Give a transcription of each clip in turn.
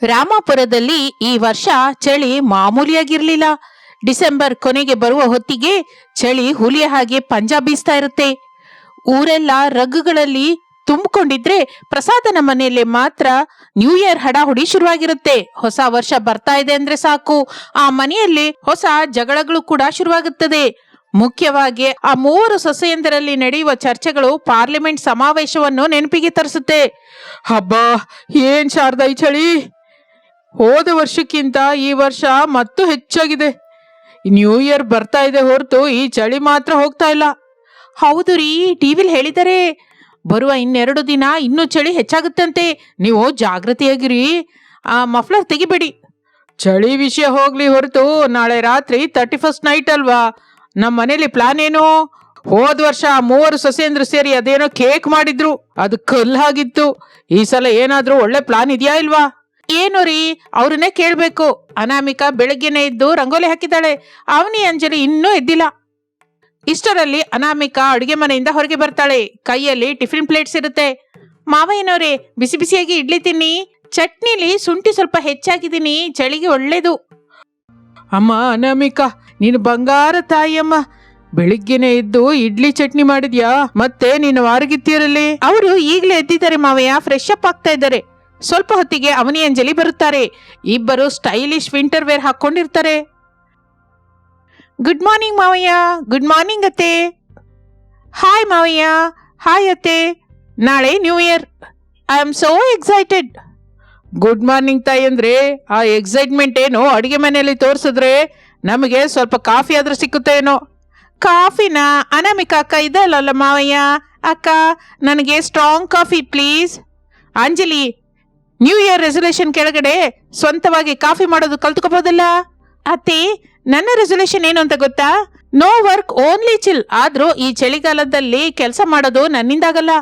ರಾಮಾಪುರದಲ್ಲಿ ಈ ವರ್ಷ ಚಳಿ ಮಾಮೂಲಿಯಾಗಿರ್ಲಿಲ್ಲ. ಡಿಸೆಂಬರ್ ಕೊನೆಗೆ ಬರುವ ಹೊತ್ತಿಗೆ ಚಳಿ ಹುಲಿಯ ಹಾಗೆ ಪಂಜಾ ಬೀಸ್ತಾ ಇರುತ್ತೆ. ಊರೆಲ್ಲ ರಗ್ಗುಗಳಲ್ಲಿ ತುಂಬಿಕೊಂಡಿದ್ರೆ ಪ್ರಸಾದನ ಮನೆಯಲ್ಲಿ ಮಾತ್ರ ನ್ಯೂ ಇಯರ್ ಹಡಾಹುಡಿ ಶುರುವಾಗಿರುತ್ತೆ. ಹೊಸ ವರ್ಷ ಬರ್ತಾ ಇದೆ ಅಂದ್ರೆ ಸಾಕು, ಆ ಮನೆಯಲ್ಲಿ ಹೊಸ ಜಗಳಗಳು ಕೂಡ ಶುರುವಾಗುತ್ತದೆ. ಮುಖ್ಯವಾಗಿ ಆ ಮೂವರು ಸೊಸೆಯಂದರಲ್ಲಿ ನಡೆಯುವ ಚರ್ಚೆಗಳು ಪಾರ್ಲಿಮೆಂಟ್ ಸಮಾವೇಶವನ್ನು ನೆನಪಿಗೆ ತರಿಸುತ್ತೆ. ಹಬ್ಬ, ಏನ್ ಶಾರದಾ ಈ ಚಳಿ! ಹೋದ ವರ್ಷಕ್ಕಿಂತ ಈ ವರ್ಷ ಮತ್ತೂ ಹೆಚ್ಚಾಗಿದೆ. ನ್ಯೂ ಇಯರ್ ಬರ್ತಾ ಇದೆ ಹೊರತು ಈ ಚಳಿ ಮಾತ್ರ ಹೋಗ್ತಾ ಇಲ್ಲ. ಹೌದು ರೀ, ಟಿವಿಲ್ ಹೇಳಿದರೆ ಬರುವ 2 ದಿನ ಇನ್ನೂ ಚಳಿ ಹೆಚ್ಚಾಗುತ್ತಂತೆ. ನೀವು ಜಾಗೃತಿಯಾಗಿರಿ, ಆ ಮಫ್ಲರ್ ತೆಗಿಬೇಡಿ. ಚಳಿ ವಿಷಯ ಹೋಗ್ಲಿ ಹೊರತು ನಾಳೆ ರಾತ್ರಿ 31st ನೈಟ್ ಅಲ್ವಾ? ನಮ್ಮ ಮನೇಲಿ ಪ್ಲಾನ್ ಏನು? ಹೋದ ವರ್ಷ 3 ಸೊಸೆಯಂದ್ರು ಸೇರಿ ಅದೇನೋ ಕೇಕ್ ಮಾಡಿದ್ರು, ಅದು ಕಲ್ಲಾಗಿತ್ತು. ಈ ಸಲ ಏನಾದ್ರೂ ಒಳ್ಳೆ ಪ್ಲಾನ್ ಇದೆಯಾ ಇಲ್ವಾ? ಏನು ರೀ, ಅವ್ರನ್ನೇ ಕೇಳ್ಬೇಕು. ಅನಾಮಿಕಾ ಬೆಳಗ್ಗೆನೆ ಎದ್ದು ರಂಗೋಲಿ ಹಾಕಿದ್ದಾಳೆ. ಅವನಿ ಅಂಜಲಿ ಇನ್ನೂ ಎದ್ದಿಲ್ಲ. ಇಷ್ಟರಲ್ಲಿ ಅನಾಮಿಕಾ ಅಡುಗೆ ಮನೆಯಿಂದ ಹೊರಗೆ ಬರ್ತಾಳೆ. ಕೈಯಲ್ಲಿ ಟಿಫಿನ್ ಪ್ಲೇಟ್ಸ್ ಇರುತ್ತೆ. ಮಾವಯ್ಯನವ್ರೆ, ಬಿಸಿ ಬಿಸಿಯಾಗಿ ಇಡ್ಲಿ ತಿನ್ನಿ. ಚಟ್ನಿಲಿ ಶುಂಠಿ ಸ್ವಲ್ಪ ಹೆಚ್ಚಾಗಿದ್ದೀನಿ, ಚಳಿಗೆ ಒಳ್ಳೇದು. ಅಮ್ಮ ಅನಾಮಿಕಾ, ನೀನು ಬಂಗಾರ ತಾಯಿಯಮ್ಮ. ಬೆಳಿಗ್ಗೆನೆ ಎದ್ದು ಇಡ್ಲಿ ಚಟ್ನಿ ಮಾಡಿದ್ಯಾ? ಮತ್ತೆ ನೀನು ವಾರಗಿತ್ತೀರಲ್ಲಿ? ಅವರು ಈಗಲೇ ಎದ್ದಿದ್ದಾರೆ ಮಾವಯ್ಯ, ಫ್ರೆಶ್ ಅಪ್ ಆಗ್ತಾ ಇದ್ದಾರೆ. ಸ್ವಲ್ಪ ಹೊತ್ತಿಗೆ ಅವನಿ ಅಂಜಲಿ ಬರುತ್ತಾರೆ. ಇಬ್ಬರು ಸ್ಟೈಲಿಶ್ ವಿಂಟರ್ ವೇರ್ ಹಾಕೊಂಡಿರ್ತಾರೆ. ಗುಡ್ ಮಾರ್ನಿಂಗ್ ಮಾವಯ್ಯ. ಗುಡ್ ಮಾರ್ನಿಂಗ್ ಅತ್ತೆ. ಹಾಯ್ ಮಾವಯ್ಯ. ಹಾಯ್ ಅತ್ತೆ. ನಾಳೆ new year. I am so excited. Good morning ತಾಯಿ ಅಂದ್ರೆ ಆ ಎಕ್ಸೈಟ್ಮೆಂಟ್ ಏನು ಅಡಿಗೆ ಮನೆಯಲ್ಲಿ ತೋರಿಸಿದ್ರೆ ನಮಗೆ ಸ್ವಲ್ಪ ಕಾಫಿ ಆದ್ರೂ ಸಿಕ್ಕುತ್ತೆ ಏನೋ. ಕಾಫಿನ? ಅನಾಮಿಕಾ ಅಕ್ಕ ಇದಲ್ಲ ಮಾವಯ್ಯ. ಅಕ್ಕ, ನನಗೆ strong coffee please. Anjali, new year resolution ಕೆಳಗಡೆ ಸ್ವಂತವಾಗಿ ಕಾಫಿ ಮಾಡೋದು ಕಲ್ತ್ಕೋಬೋದಲ್ಲ? ಅತ್ತೆ, ನನ್ನ ರೆಸಲ್ಯೂಷನ್ ಏನು ಅಂತ ಗೊತ್ತಾ? No work, only chill. ಆದ್ರೂ ಈ ಚಳಿಗಾಲದಲ್ಲಿ ಕೆಲಸ ಮಾಡೋದು ನನ್ನಿಂದಾಗಲ್ಲ.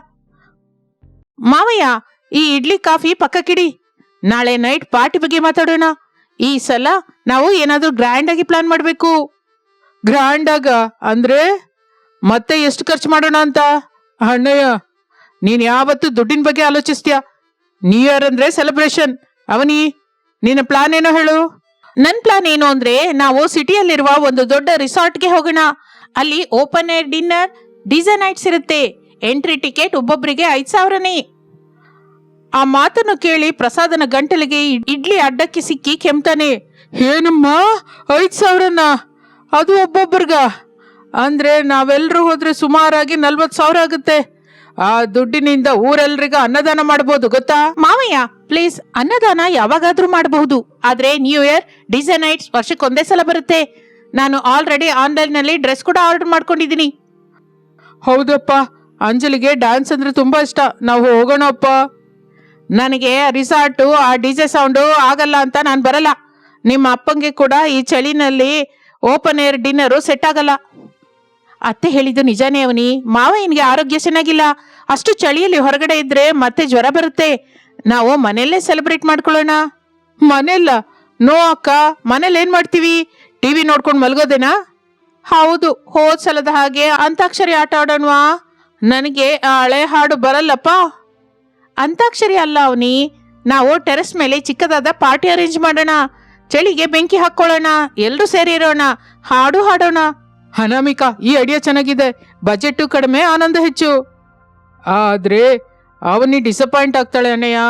ಮಾವಯ್ಯ, ಈ ಇಡ್ಲಿ ಕಾಫಿ ಪಕ್ಕಕ್ಕಿಡಿ. ನಾಳೆ ನೈಟ್ ಪಾರ್ಟಿ ಬಗ್ಗೆ ಮಾತಾಡೋಣ. ಈ ಸಲ ನಾವು ಏನಾದ್ರೂ ಗ್ರ್ಯಾಂಡ್ ಆಗಿ ಪ್ಲಾನ್ ಮಾಡಬೇಕು. ಗ್ರ್ಯಾಂಡ್ ಆಗ ಅಂದ್ರೆ ಮತ್ತೆ ಎಷ್ಟು ಖರ್ಚು ಮಾಡೋಣ ಅಂತ? ಅಣ್ಣಯ್ಯ, ನೀನ್ ಯಾವತ್ತು ದುಡ್ಡಿನ ಬಗ್ಗೆ ಆಲೋಚಿಸ್ತೀಯ. ನ್ಯೂ ಇಯರ್ ಅಂದ್ರೆ ಸೆಲೆಬ್ರೇಷನ್. ಅವನಿ, ನಿನ್ನ ಪ್ಲಾನ್ ಏನೋ ಹೇಳು. ನನ್ ಪ್ಲಾನ್ ಏನು ಅಂದ್ರೆ, ನಾವು ಸಿಟಿಯಲ್ಲಿರುವ ಒಂದು ದೊಡ್ಡ ರಿಸಾರ್ಟ್ಗೆ ಹೋಗೋಣ. ಅಲ್ಲಿ open air dinner, DJ nights ಇರುತ್ತೆ. ಎಂಟ್ರಿ ಟಿಕೆಟ್ ಒಬ್ಬೊಬ್ಬರಿಗೆ 5,000ನೇ. ಆ ಮಾತನ್ನು ಕೇಳಿ ಪ್ರಸಾದನ ಗಂಟಲಿಗೆ ಇಡ್ಲಿ ಅಡ್ಡಕ್ಕೆ ಸಿಕ್ಕಿ ಕೆಮ್ತಾನೆ. ಏನಮ್ಮ, 5,000ನಾ? ಅದು ಒಬ್ಬೊಬ್ಬರ್ಗ? ಅಂದ್ರೆ ನಾವೆಲ್ಲರೂ ಹೋದ್ರೆ ಸುಮಾರಾಗಿ 40,000 ಆಗುತ್ತೆ. ಆ ದುಡ್ಡಿನಿಂದ ಊರೆಲ್ರಿಗ ಅನ್ನದಾನ ಮಾಡಬಹುದು, ಗೊತ್ತಾ? ಮಾವಯ್ಯ ಪ್ಲೀಸ್, ಅನ್ನದಾನ ಯಾವಾಗಾದ್ರೂ ಮಾಡಬಹುದು. ಆದ್ರೆ ನ್ಯೂ ಇಯರ್ ಡಿಜೆ ನೈಟ್ಸ್ ವರ್ಷಕ್ಕೊಂದೇ ಸಲ ಬರುತ್ತೆ. ನಾನು ಆಲ್ರೆಡಿ ಆನ್ಲೈನ್ ನಲ್ಲಿ ಡ್ರೆಸ್ ಕೂಡ ಆರ್ಡರ್ ಮಾಡ್ಕೊಂಡಿದ್ದೀನಿ. ಹೌದಪ್ಪ, ಅಂಜಲಿಗೆ ಡ್ಯಾನ್ಸ್ ಅಂದ್ರೆ ತುಂಬಾ ಇಷ್ಟ. ನಾವು ಹೋಗೋಣಪ್ಪ. ನನಗೆ ರಿಸಾರ್ಟು ಆ ಡಿಜೆ ಸೌಂಡು ಆಗಲ್ಲ ಅಂತ ನಾನು ಬರಲ್ಲ. ನಿಮ್ಮ ಅಪ್ಪಂಗೆ ಕೂಡ ಈ ಚಳಿನಲ್ಲಿ ಓಪನ್ ಏರ್ ಡಿನ್ನರು ಸೆಟ್ ಆಗಲ್ಲ. ಅತ್ತೆ ಹೇಳಿದ್ದು ನಿಜಾನೇ ಅವನಿ. ಮಾವಯ್ಯನಿಗೆ ಆರೋಗ್ಯ ಚೆನ್ನಾಗಿಲ್ಲ. ಅಷ್ಟು ಚಳಿಯಲ್ಲಿ ಹೊರಗಡೆ ಇದ್ರೆ ಮತ್ತೆ ಜ್ವರ ಬರುತ್ತೆ. ನಾವು ಮನೆಯಲ್ಲೇ ಸೆಲೆಬ್ರೇಟ್ ಮಾಡ್ಕೊಳ್ಳೋಣ. ಮನೆಯಲ್ಲ? ನೋ ಅಕ್ಕ, ಮನೇಲಿ ಏನ್ ಮಾಡ್ತೀವಿ? ಟಿವಿ ನೋಡ್ಕೊಂಡು ಮಲ್ಗೋದೇನಾ? ಹೌದು, ಹೋದ್ ಸಲದ ಹಾಗೆ ಅಂತಾಕ್ಷರಿ ಆಟ ಆಡೋಣವಾ? ನನಗೆ ಆ ಹಳೆ ಹಾಡು ಬರಲ್ಲಪ್ಪ. ಅಂತಾಕ್ಷರಿ ಅಲ್ಲ ಅವನಿ, ನಾವು ಟೆರೆಸ್ ಮೇಲೆ ಚಿಕ್ಕದಾದ ಪಾರ್ಟಿ ಅರೇಂಜ್ ಮಾಡೋಣ. ಚಳಿಗೆ ಬೆಂಕಿ ಹಾಕೊಳ್ಳೋಣ, ಎಲ್ರೂ ಸೇರಿರೋಣ, ಹಾಡು ಹಾಡೋಣ. ಅನಾಮಿಕಾ, ಈ ಐಡಿಯಾ ಚೆನ್ನಾಗಿದೆ. ಬಜೆಟ್ ಕಡಿಮೆ, ಆನಂದ ಹೆಚ್ಚು. ಆದ್ರೆ ಅವನಿ ಡಿಸಪಾಯಿಂಟ್ ಆಗ್ತಾಳೆ ಅಣ್ಣಯ್ಯ.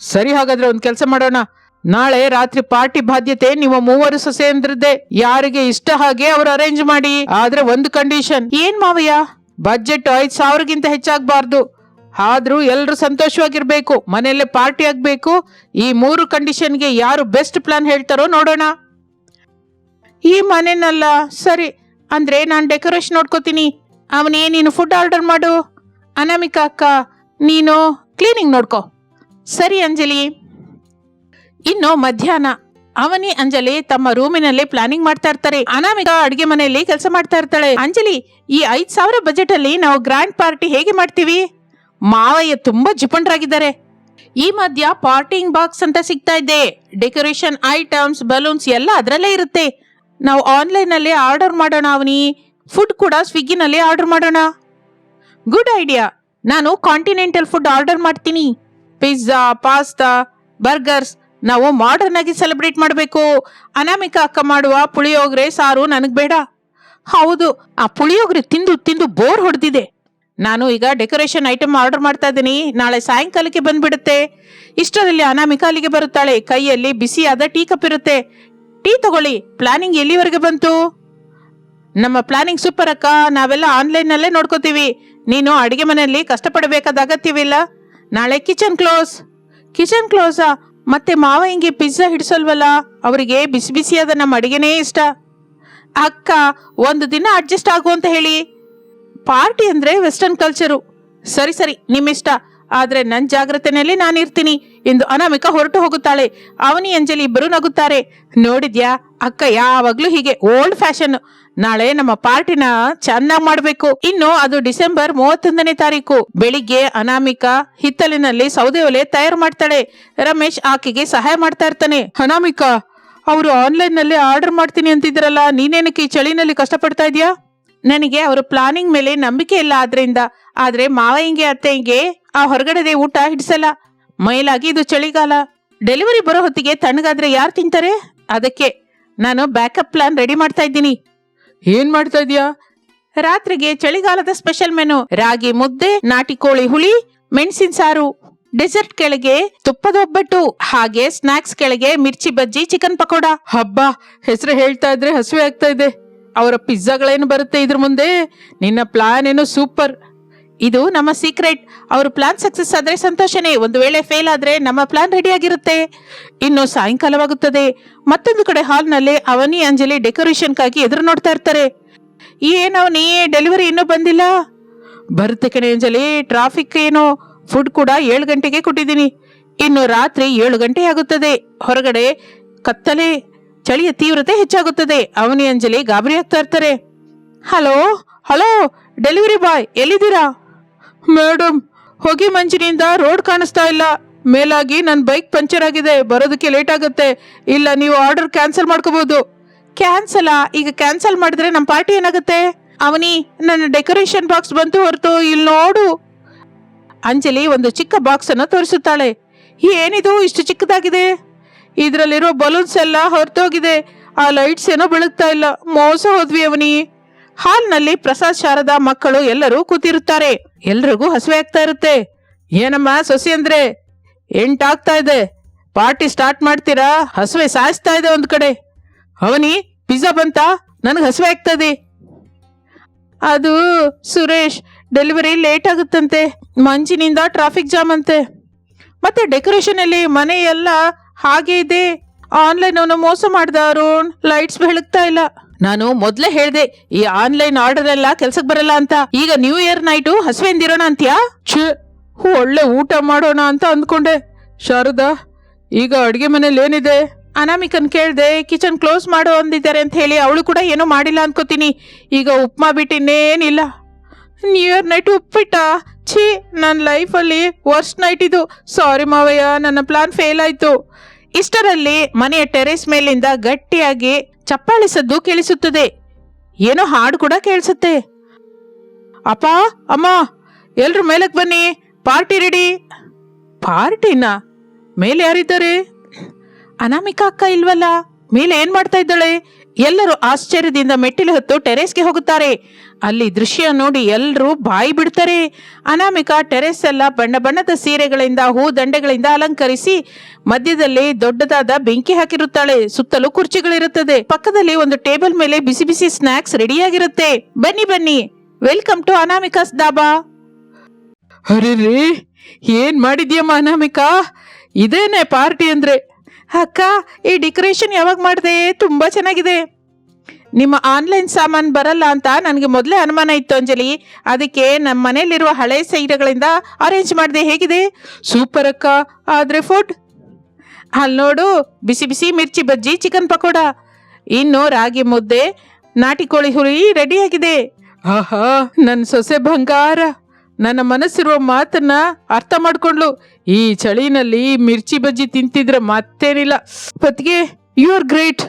ಸರಿ, ಹಾಗಾದ್ರೆ ಒಂದ್ ಕೆಲಸ ಮಾಡೋಣ. ನಾಳೆ ರಾತ್ರಿ ಪಾರ್ಟಿ ಬಾಧ್ಯತೆ ನೀವು 3 ಸೊಸೆಯಂದ್ರದ್ದೇ. ಯಾರಿಗೆ ಇಷ್ಟ ಹಾಗೆ ಅವ್ರು ಅರೇಂಜ್ ಮಾಡಿ. ಆದ್ರೆ ಒಂದು ಕಂಡೀಷನ್. ಏನ್ ಮಾವಯ್ಯ? ಬಜೆಟ್ 5,000ಗಿಂತ ಹೆಚ್ಚಾಗಬಾರ್ದು. ಆದ್ರೂ ಎಲ್ರು ಸಂತೋಷವಾಗಿರ್ಬೇಕು, ಮನೆಯಲ್ಲೇ ಪಾರ್ಟಿ ಆಗ್ಬೇಕು. ಈ 3 ಕಂಡೀಷನ್ಗೆ ಯಾರು ಬೆಸ್ಟ್ ಪ್ಲಾನ್ ಹೇಳ್ತಾರೋ ನೋಡೋಣ. ಈ ಮನೆನಲ್ಲ, ಸರಿ ಅಂದ್ರೆ ನಾನು ಡೆಕೋರೇಷನ್ ನೋಡ್ಕೋತೀನಿ. ಅವನೇ ನೀನು ಫುಡ್ ಆರ್ಡರ್ ಮಾಡು. ಅನಾಮಿಕಾ ಅಕ್ಕ, ನೀನು ಕ್ಲೀನಿಂಗ್ ನೋಡ್ಕೋ. ಸರಿ ಅಂಜಲಿ. ಇನ್ನು ಮಧ್ಯಾಹ್ನ ಅವನಿ ಅಂಜಲಿ ತಮ್ಮ ರೂಮಿನಲ್ಲಿ ಪ್ಲಾನಿಂಗ್ ಮಾಡ್ತಾ ಇರ್ತಾರೆ. ಅನಾಮಿಕಾ ಅಡಿಗೆ ಮನೆಯಲ್ಲಿ ಕೆಲಸ ಮಾಡ್ತಾ ಇರ್ತಾಳೆ. ಅಂಜಲಿ, ಈ 5,000 ಬಜೆಟ್ ಅಲ್ಲಿ ನಾವು ಗ್ರ್ಯಾಂಡ್ ಪಾರ್ಟಿ ಹೇಗೆ ಮಾಡ್ತೀವಿ? ಮಾವಯ್ಯ ತುಂಬಾ ಜಿಪಂಡ್ರಾಗಿದ್ದಾರೆ. ಈ ಮಧ್ಯ ಪಾರ್ಟಿಂಗ್ ಬಾಕ್ಸ್ ಅಂತ ಸಿಗ್ತಾ ಇದೆ. ಡೆಕೋರೇಷನ್ ಐಟಮ್ಸ್, ಬಲೂನ್ಸ್ ಎಲ್ಲ ಅದರಲ್ಲೇ ಇರುತ್ತೆ. ನಾವು ಆನ್ಲೈನ್ ನಲ್ಲಿ ಆರ್ಡರ್ ಮಾಡೋಣ ಅವನಿ. ಫುಡ್ ಕೂಡ ಸ್ವಿಗ್ಗಿನಲ್ಲಿ ಆರ್ಡರ್ ಮಾಡೋಣ. Good idea. ನಾನು ಕಾಂಟಿನೆಂಟಲ್ ಫುಡ್ ಆರ್ಡರ್ ಮಾಡ್ತೀನಿ. ಪಿಜ್ಜಾ, ಪಾಸ್ತಾ, ಬರ್ಗರ್ಸ್, ನಾವು ಮಾಡರ್ನ್ ಆಗಿ ಸೆಲೆಬ್ರೇಟ್ ಮಾಡಬೇಕು. ಅನಾಮಿಕಾ ಅಕ್ಕ ಮಾಡುವ ಪುಳಿಯೋಗರೆ ಸಾರು ನನಗ್ ಬೇಡ. ಹೌದು, ಆ ಪುಳಿಯೋಗರೆ ತಿಂದು ತಿಂದು ಬೋರ್ ಹೊಡೆದಿದೆ. ನಾನು ಈಗ ಡೆಕೋರೇಷನ್ ಐಟಮ್ ಆರ್ಡರ್ ಮಾಡ್ತಾ ಇದ್ದೀನಿ, ನಾಳೆ ಸಾಯಂಕಾಲಕ್ಕೆ ಬಂದ್ಬಿಡುತ್ತೆ. ಇಷ್ಟರಲ್ಲಿ ಅನಾಮಿಕಾ ಅಲ್ಲಿಗೆ ಬರುತ್ತಾಳೆ. ಕೈಯಲ್ಲಿ ಬಿಸಿಯಾದ ಟೀ ಕಪ್ ಇರುತ್ತೆ. ಟೀ ತಗೊಳ್ಳಿ. ಪ್ಲಾನಿಂಗ್ ಎಲ್ಲಿವರೆಗೆ ಬಂತು? ನಮ್ಮ ಪ್ಲಾನಿಂಗ್ ಸೂಪರ್ ಅಕ್ಕ. ನಾವೆಲ್ಲ ಆನ್ಲೈನ್ನಲ್ಲೇ ನೋಡ್ಕೋತೀವಿ. ನೀನು ಅಡಿಗೆ ಮನೆಯಲ್ಲಿ ಕಷ್ಟಪಡಬೇಕಾದ ಅಗತ್ಯವಿಲ್ಲ. ನಾಳೆ ಕಿಚನ್ ಕ್ಲೋಸ್. ಕಿಚನ್ ಕ್ಲೋಸಾ? ಮತ್ತೆ ಮಾವ ಹಿಂಗೆ ಪಿಜ್ಜಾ ಹಿಡಿಸಲ್ವಲ್ಲ, ಅವರಿಗೆ ಬಿಸಿ ಬಿಸಿಯಾದ ನಮ್ಮ ಅಡಿಗೆನೇ ಇಷ್ಟ. ಅಕ್ಕ, ಒಂದು ದಿನ ಅಡ್ಜಸ್ಟ್ ಆಗು ಅಂತ ಹೇಳಿ. ಪಾರ್ಟಿ ಅಂದ್ರೆ ವೆಸ್ಟರ್ನ್ ಕಲ್ಚರು. ಸರಿ ಸರಿ, ನಿಮ್ಮಿಷ್ಟ. ಆದ್ರೆ ನನ್ನ ಜಾಗ್ರತೆನಲ್ಲಿ ನಾನಿರ್ತೀನಿ ಎಂದು ಅನಾಮಿಕಾ ಹೊರಟು ಹೋಗುತ್ತಾಳೆ. ಅವನಿ ಅಂಜಲಿ ಇಬ್ಬರು ನಗುತ್ತಾರೆ. ನೋಡಿದ್ಯಾ, ಅಕ್ಕ ಯಾವಾಗ್ಲೂ ಹೀಗೆ ಓಲ್ಡ್ ಫ್ಯಾಷನ್. ನಾಳೆ ನಮ್ಮ ಪಾರ್ಟಿನ ಚೆನ್ನಾಗಿ ಮಾಡ್ಬೇಕು. ಇನ್ನು ಅದು ಡಿಸೆಂಬರ್ 31ನೇ ತಾರೀಕು. ಬೆಳಿಗ್ಗೆ ಅನಾಮಿಕಾ ಹಿತ್ತಲಿನಲ್ಲಿ ಸೌದೆ ಒಲೆ ತಯಾರು ಮಾಡ್ತಾಳೆ. ರಮೇಶ್ ಆಕೆಗೆ ಸಹಾಯ ಮಾಡ್ತಾ ಇರ್ತಾನೆ. ಅನಾಮಿಕಾ, ಅವರು ಆನ್ಲೈನ್ ನಲ್ಲಿ ಆರ್ಡರ್ ಮಾಡ್ತೀನಿ ಅಂತಿದ್ರಲ್ಲ, ನೀನೇನಕ್ಕೆ ಈ ಚಳಿನಲ್ಲಿ ಕಷ್ಟಪಡ್ತಾ ಇದೀಯಾ? ನನಗೆ ಅವರ ಪ್ಲಾನಿಂಗ್ ಮೇಲೆ ನಂಬಿಕೆ ಇಲ್ಲ ಆದ್ರಿಂದ. ಆದ್ರೆ ಮಾವ ಹಿಂಗೆ ಅತ್ತೆ ಹಿಂಗೆ ಆ ಹೊರಗಡೆದೆ ಊಟ ಹಿಡಿಸಲ್ಲ. ಮೈಲಾಗಿ ಇದು ಚಳಿಗಾಲ. ಡೆಲಿವರಿ ಬರೋ ಹೊತ್ತಿಗೆ ತಣ್ಣಗಾದ್ರೆ ಯಾರು ತಿಂತಾರೆ? ಅದಕ್ಕೆ ನಾನು ಬ್ಯಾಕಪ್ ಪ್ಲಾನ್ ರೆಡಿ ಮಾಡ್ತಾ ಇದ್ದೀನಿ. ಏನ್ ಮಾಡ್ತಾ ಇದೀಯಾ? ರಾತ್ರಿಗೆ ಚಳಿಗಾಲದ ಸ್ಪೆಷಲ್ ಮೆನು: ರಾಗಿ ಮುದ್ದೆ, ನಾಟಿ ಕೋಳಿ ಹುಳಿ, ಮೆಣಸಿನ ಸಾರು. ಡೆಸರ್ಟ್ ಕೆಳಗೆ ತುಪ್ಪದ ಒಬ್ಬಟ್ಟು, ಹಾಗೆ ಸ್ನಾಕ್ಸ್ ಕೆಳಗೆ ಮಿರ್ಚಿ ಬಜ್ಜಿ, ಚಿಕನ್ ಪಕೋಡ. ಹಬ್ಬ, ಹೆಸರು ಹೇಳ್ತಾ ಇದ್ರೆ ಹಸುವೆ ಆಗ್ತಾ ಇದೆ. ಅವರ ಪಿಜ್ಜಾಗಳೇನು ಬರುತ್ತೆ ಇದ್ರ ಮುಂದೆ? ನಿನ್ನ ಪ್ಲಾನ್ ಏನು ಸೂಪರ್. ಇದು ನಮ್ಮ ಸೀಕ್ರೆಟ್. ಅವ್ರ ಪ್ಲಾನ್ ಸಕ್ಸಸ್ ಆದ್ರೆ ಸಂತೋಷನೇ. ಒಂದು ವೇಳೆ ಫೇಲ್ ಆದ್ರೆ ನಮ್ಮ ಪ್ಲಾನ್ ರೆಡಿ ಆಗಿರುತ್ತೆ. ಇನ್ನು ಸಾಯಂಕಾಲವಾಗುತ್ತದೆ. ಮತ್ತೊಂದು ಕಡೆ ಹಾಲ್ನಲ್ಲಿ ಅವನಿ ಅಂಜಲಿ ಡೆಕೋರೇಷನ್ಗಾಗಿ ಎದುರು ನೋಡ್ತಾ ಇರ್ತಾರೆ. ಏನವನಿ, ಡೆಲಿವರಿ ಇನ್ನೂ ಬಂದಿಲ್ಲ? ಬರುತ್ತೆ ಕಣೆ ಅಂಜಲಿ, ಟ್ರಾಫಿಕ್ ಏನೋ. ಫುಡ್ ಕೂಡ 7 ಗಂಟೆಗೆ ಕೊಟ್ಟಿದ್ದೀನಿ. ಇನ್ನು ರಾತ್ರಿ 7 ಗಂಟೆ ಆಗುತ್ತದೆ. ಹೊರಗಡೆ ಕತ್ತಲೆ, ಚಳಿಯ ತೀವ್ರತೆ ಹೆಚ್ಚಾಗುತ್ತದೆ. ಅವನಿ ಅಂಜಲಿ ಗಾಬರಿ ಆಗ್ತಾ ಇರ್ತಾರೆ. ಹಲೋ ಹಲೋ, ಡೆಲಿವರಿ ಬಾಯ್ ಎಲ್ಲಿದ್ದೀರಾ? ಮೇಡಮ್, ಹೊಗೆ ಮಂಜಿನಿಂದ ರೋಡ್ ಕಾಣಿಸ್ತಾ ಇಲ್ಲ. ಮೇಲಾಗಿ ನನ್ನ ಬೈಕ್ ಪಂಚರ್ ಆಗಿದೆ, ಬರೋದಕ್ಕೆ ಲೇಟ್ ಆಗುತ್ತೆ. ಇಲ್ಲ, ನೀವು ಆರ್ಡರ್ ಕ್ಯಾನ್ಸಲ್ ಮಾಡ್ಕೋಬಹುದು. ಕ್ಯಾನ್ಸಲಾ? ಈಗ ಕ್ಯಾನ್ಸಲ್ ಮಾಡಿದ್ರೆ ನಮ್ಮ ಪಾರ್ಟಿ ಏನಾಗುತ್ತೆ? ಅವನಿ, ನನ್ನ ಡೆಕೋರೇಷನ್ ಬಾಕ್ಸ್ ಬಂತು ಹೊರತು. ಇಲ್ಲಿ ನೋಡು. ಅಂಜಲಿ ಒಂದು ಚಿಕ್ಕ ಬಾಕ್ಸ್ ಅನ್ನು ತೋರಿಸುತ್ತಾಳೆ. ಏನಿದು ಇಷ್ಟು ಚಿಕ್ಕದಾಗಿದೆ? ಇದರಲ್ಲಿರೋ ಬಲೂನ್ಸ್ ಎಲ್ಲ ಹೊರತೋಗಿದೆ. ಆ ಲೈಟ್ಸ್ ಏನೋ ಬೆಳಗ್ತಾ ಇಲ್ಲ. ಮೋಸ ಹೋದ್ವಿ ಅವನಿ. ಹಾಲ್ನಲ್ಲಿ ಪ್ರಸಾದ್, ಶಾರದಾ ಮಕ್ಕಳು ಎಲ್ಲರೂ ಕೂತಿರುತ್ತಾರೆ. ಎಲ್ರಿಗೂ ಹಸುವೆ ಆಗ್ತಾ ಇರುತ್ತೆ. ಏನಮ್ಮ ಸೊಸಿ ಅಂದ್ರೆ, 8 ಆಗ್ತಾ ಇದೆ. ಪಾರ್ಟಿ ಸ್ಟಾರ್ಟ್ ಮಾಡ್ತೀರಾ? ಹಸುವೆ ಸಾಯಿಸ್ತಾ ಇದೆ ಒಂದ್ ಕಡೆ. ಅವನಿ, ಪಿಜ್ಜಾ ಬಂತಾ? ನನಗೆ ಹಸುವೆ ಆಗ್ತದೆ. ಅದು ಸುರೇಶ್, ಡೆಲಿವರಿ ಲೇಟ್ ಆಗುತ್ತಂತೆ. ಮಂಜಿನಿಂದ ಟ್ರಾಫಿಕ್ ಜಾಮ್ ಅಂತೆ. ಮತ್ತೆ ಡೆಕೋರೇಷನ್ ಅಲ್ಲಿ ಮನೆ ಎಲ್ಲ ಹಾಗೆ ಇದೆ. ಆನ್ಲೈನ್ ಅವನು ಮೋಸ ಮಾಡ್ದ ಅರುಣ್. ಲೈಟ್ಸ್ ಬೆಳಗ್ತಾ ಇಲ್ಲ. ನಾನು ಮೊದ್ಲೇ ಹೇಳ್ದೆ, ಈ ಆನ್ಲೈನ್ ಆರ್ಡರ್ ಎಲ್ಲ ಕೆಲ್ಸಕ್ಕೆ ಬರಲ್ಲ ಅಂತ. ಈಗ ನ್ಯೂ ಇಯರ್ ನೈಟು ಹಸುವೆಂದಿರೋಣ ಅಂತ್ಯಾ? ಛೇ, ಒಳ್ಳೆ ಊಟ ಮಾಡೋಣ ಅಂತ ಅಂದ್ಕೊಂಡೆ. ಶಾರದಾ, ಈಗ ಅಡ್ಗೆ ಮನೇಲಿ ಏನಿದೆ? ಅನಾಮಿಕನ್ ಕೇಳ್ದೆ, ಕಿಚನ್ ಕ್ಲೋಸ್ ಮಾಡೋ ಅಂದಿದ್ದಾರೆ ಅಂತ ಹೇಳಿ. ಅವಳು ಕೂಡ ಏನೂ ಮಾಡಿಲ್ಲ ಅನ್ಕೋತೀನಿ. ಈಗ ಉಪ್ಮಾ ಬಿಟ್ಟಿನ್ನೇನಿಲ್ಲ. ನ್ಯೂ ಇಯರ್ ನೈಟ್ ಉಪ್ಪಿಟ್ಟ? ಛೀ, ನನ್ನ ಲೈಫಲ್ಲಿ ವರ್ಸ್ಟ್ ನೈಟ್ ಇದು. ಸಾರಿ ಮಾವಯ್ಯ, ನನ್ನ ಪ್ಲಾನ್ ಫೇಲ್ ಆಯ್ತು. ಇಷ್ಟರಲ್ಲಿ ಮನೆಯ ಟೆರೇಸ್ ಮೇಲಿಂದ ಗಟ್ಟಿಯಾಗಿ ಚಪ್ಪಾಳಿ ಸದ್ದು ಕೇಳಿಸುತ್ತದೆ. ಏನೋ ಹಾಡು ಕೂಡ ಕೇಳಿಸುತ್ತೆ. ಅಪ್ಪ, ಅಮ್ಮ, ಎಲ್ರು ಮೇಲಕ್ಕೆ ಬನ್ನಿ, ಪಾರ್ಟಿ ರೆಡಿ. ಪಾರ್ಟಿನ? ಮೇಲೆ ಯಾರಿದ್ದಾರೆ? ಅನಾಮಿಕಾ ಅಕ್ಕ ಇಲ್ವಲ್ಲ. ಮೇಲೆ ಏನ್ ಮಾಡ್ತಾ ಇದ್ದಾಳೆ? ಎಲ್ಲರೂ ಆಶ್ಚರ್ಯದಿಂದ ಮೆಟ್ಟಿಲು ಹೊತ್ತು ಟೆರೇಸ್ಗೆ ಹೋಗುತ್ತಾರೆ. ಅಲ್ಲಿ ದೃಶ್ಯ ನೋಡಿ ಎಲ್ಲರೂ ಬಾಯಿ ಬಿಡ್ತಾರೆ. ಅನಾಮಿಕಾ ಟೆರೇಸ್ ಎಲ್ಲ ಬಣ್ಣ ಬಣ್ಣದ ಸೀರೆಗಳಿಂದ, ಹೂ ದಂಡೆಗಳಿಂದ ಅಲಂಕರಿಸಿ ಮಧ್ಯದಲ್ಲಿ ದೊಡ್ಡದಾದ ಬೆಂಕಿ ಹಾಕಿರುತ್ತಾಳೆ. ಸುತ್ತಲೂ ಕುರ್ಚಿಗಳಿರುತ್ತದೆ. ಪಕ್ಕದಲ್ಲಿ ಒಂದು ಟೇಬಲ್ ಮೇಲೆ ಬಿಸಿ ಬಿಸಿ ಸ್ನಾಕ್ಸ್ ರೆಡಿಯಾಗಿರುತ್ತೆ. ಬನ್ನಿ ಬನ್ನಿ, ವೆಲ್ಕಮ್ ಟು ಅನಾಮಿಕಾಸ್ ದಾಬಾ. ಅರೆ ರೇ, ಏನ್ ಮಾಡಿದ್ಯಮ್ಮ ಅನಾಮಿಕಾ? ಇದೇನೆ ಪಾರ್ಟಿ ಅಂದ್ರೆ? ಅಕ್ಕ, ಈ ಡೆಕೋರೇಷನ್ ಯಾವಾಗ ಮಾಡಿದೆ? ತುಂಬಾ ಚೆನ್ನಾಗಿದೆ. ನಿಮ್ಮ ಆನ್ಲೈನ್ ಸಾಮಾನು ಬರಲ್ಲ ಅಂತ ನನಗೆ ಮೊದಲೇ ಅನುಮಾನ ಇತ್ತು ಅಂಜಲಿ. ಅದಕ್ಕೆ ನಮ್ಮ ಮನೆಯಲ್ಲಿರುವ ಹಳೆ ಸೀರೆಗಳಿಂದ ಅರೇಂಜ್ ಮಾಡಿದೆ. ಹೇಗಿದೆ? ಸೂಪರ್ ಅಕ್ಕ. ಆದ್ರೆ ಫುಡ್ ಅಲ್ಲಿ ನೋಡು, ಬಿಸಿ ಬಿಸಿ ಮಿರ್ಚಿ ಬಜ್ಜಿ, ಚಿಕನ್ ಪಕೋಡ, ಇನ್ನು ರಾಗಿ ಮುದ್ದೆ, ನಾಟಿ ಕೋಳಿ ಹುಳಿ ರೆಡಿಯಾಗಿದೆ. ಆಹಾ, ನನ್ನ ಸೊಸೆ ಬಂಗಾರ. ನನ್ನ ಮನಸ್ಸಿರುವ ಮಾತನ್ನ ಅರ್ಥ ಮಾಡ್ಕೊಂಡ್ಲು. ಈ ಚಳಿನಲ್ಲಿ ಮಿರ್ಚಿ ಬಜ್ಜಿ ತಿಂತಿದ್ರೆ ಮತ್ತೇನಿಲ್ಲ. ಪತ್ಗೆ, ಯು ಆರ್ ಗ್ರೇಟ್.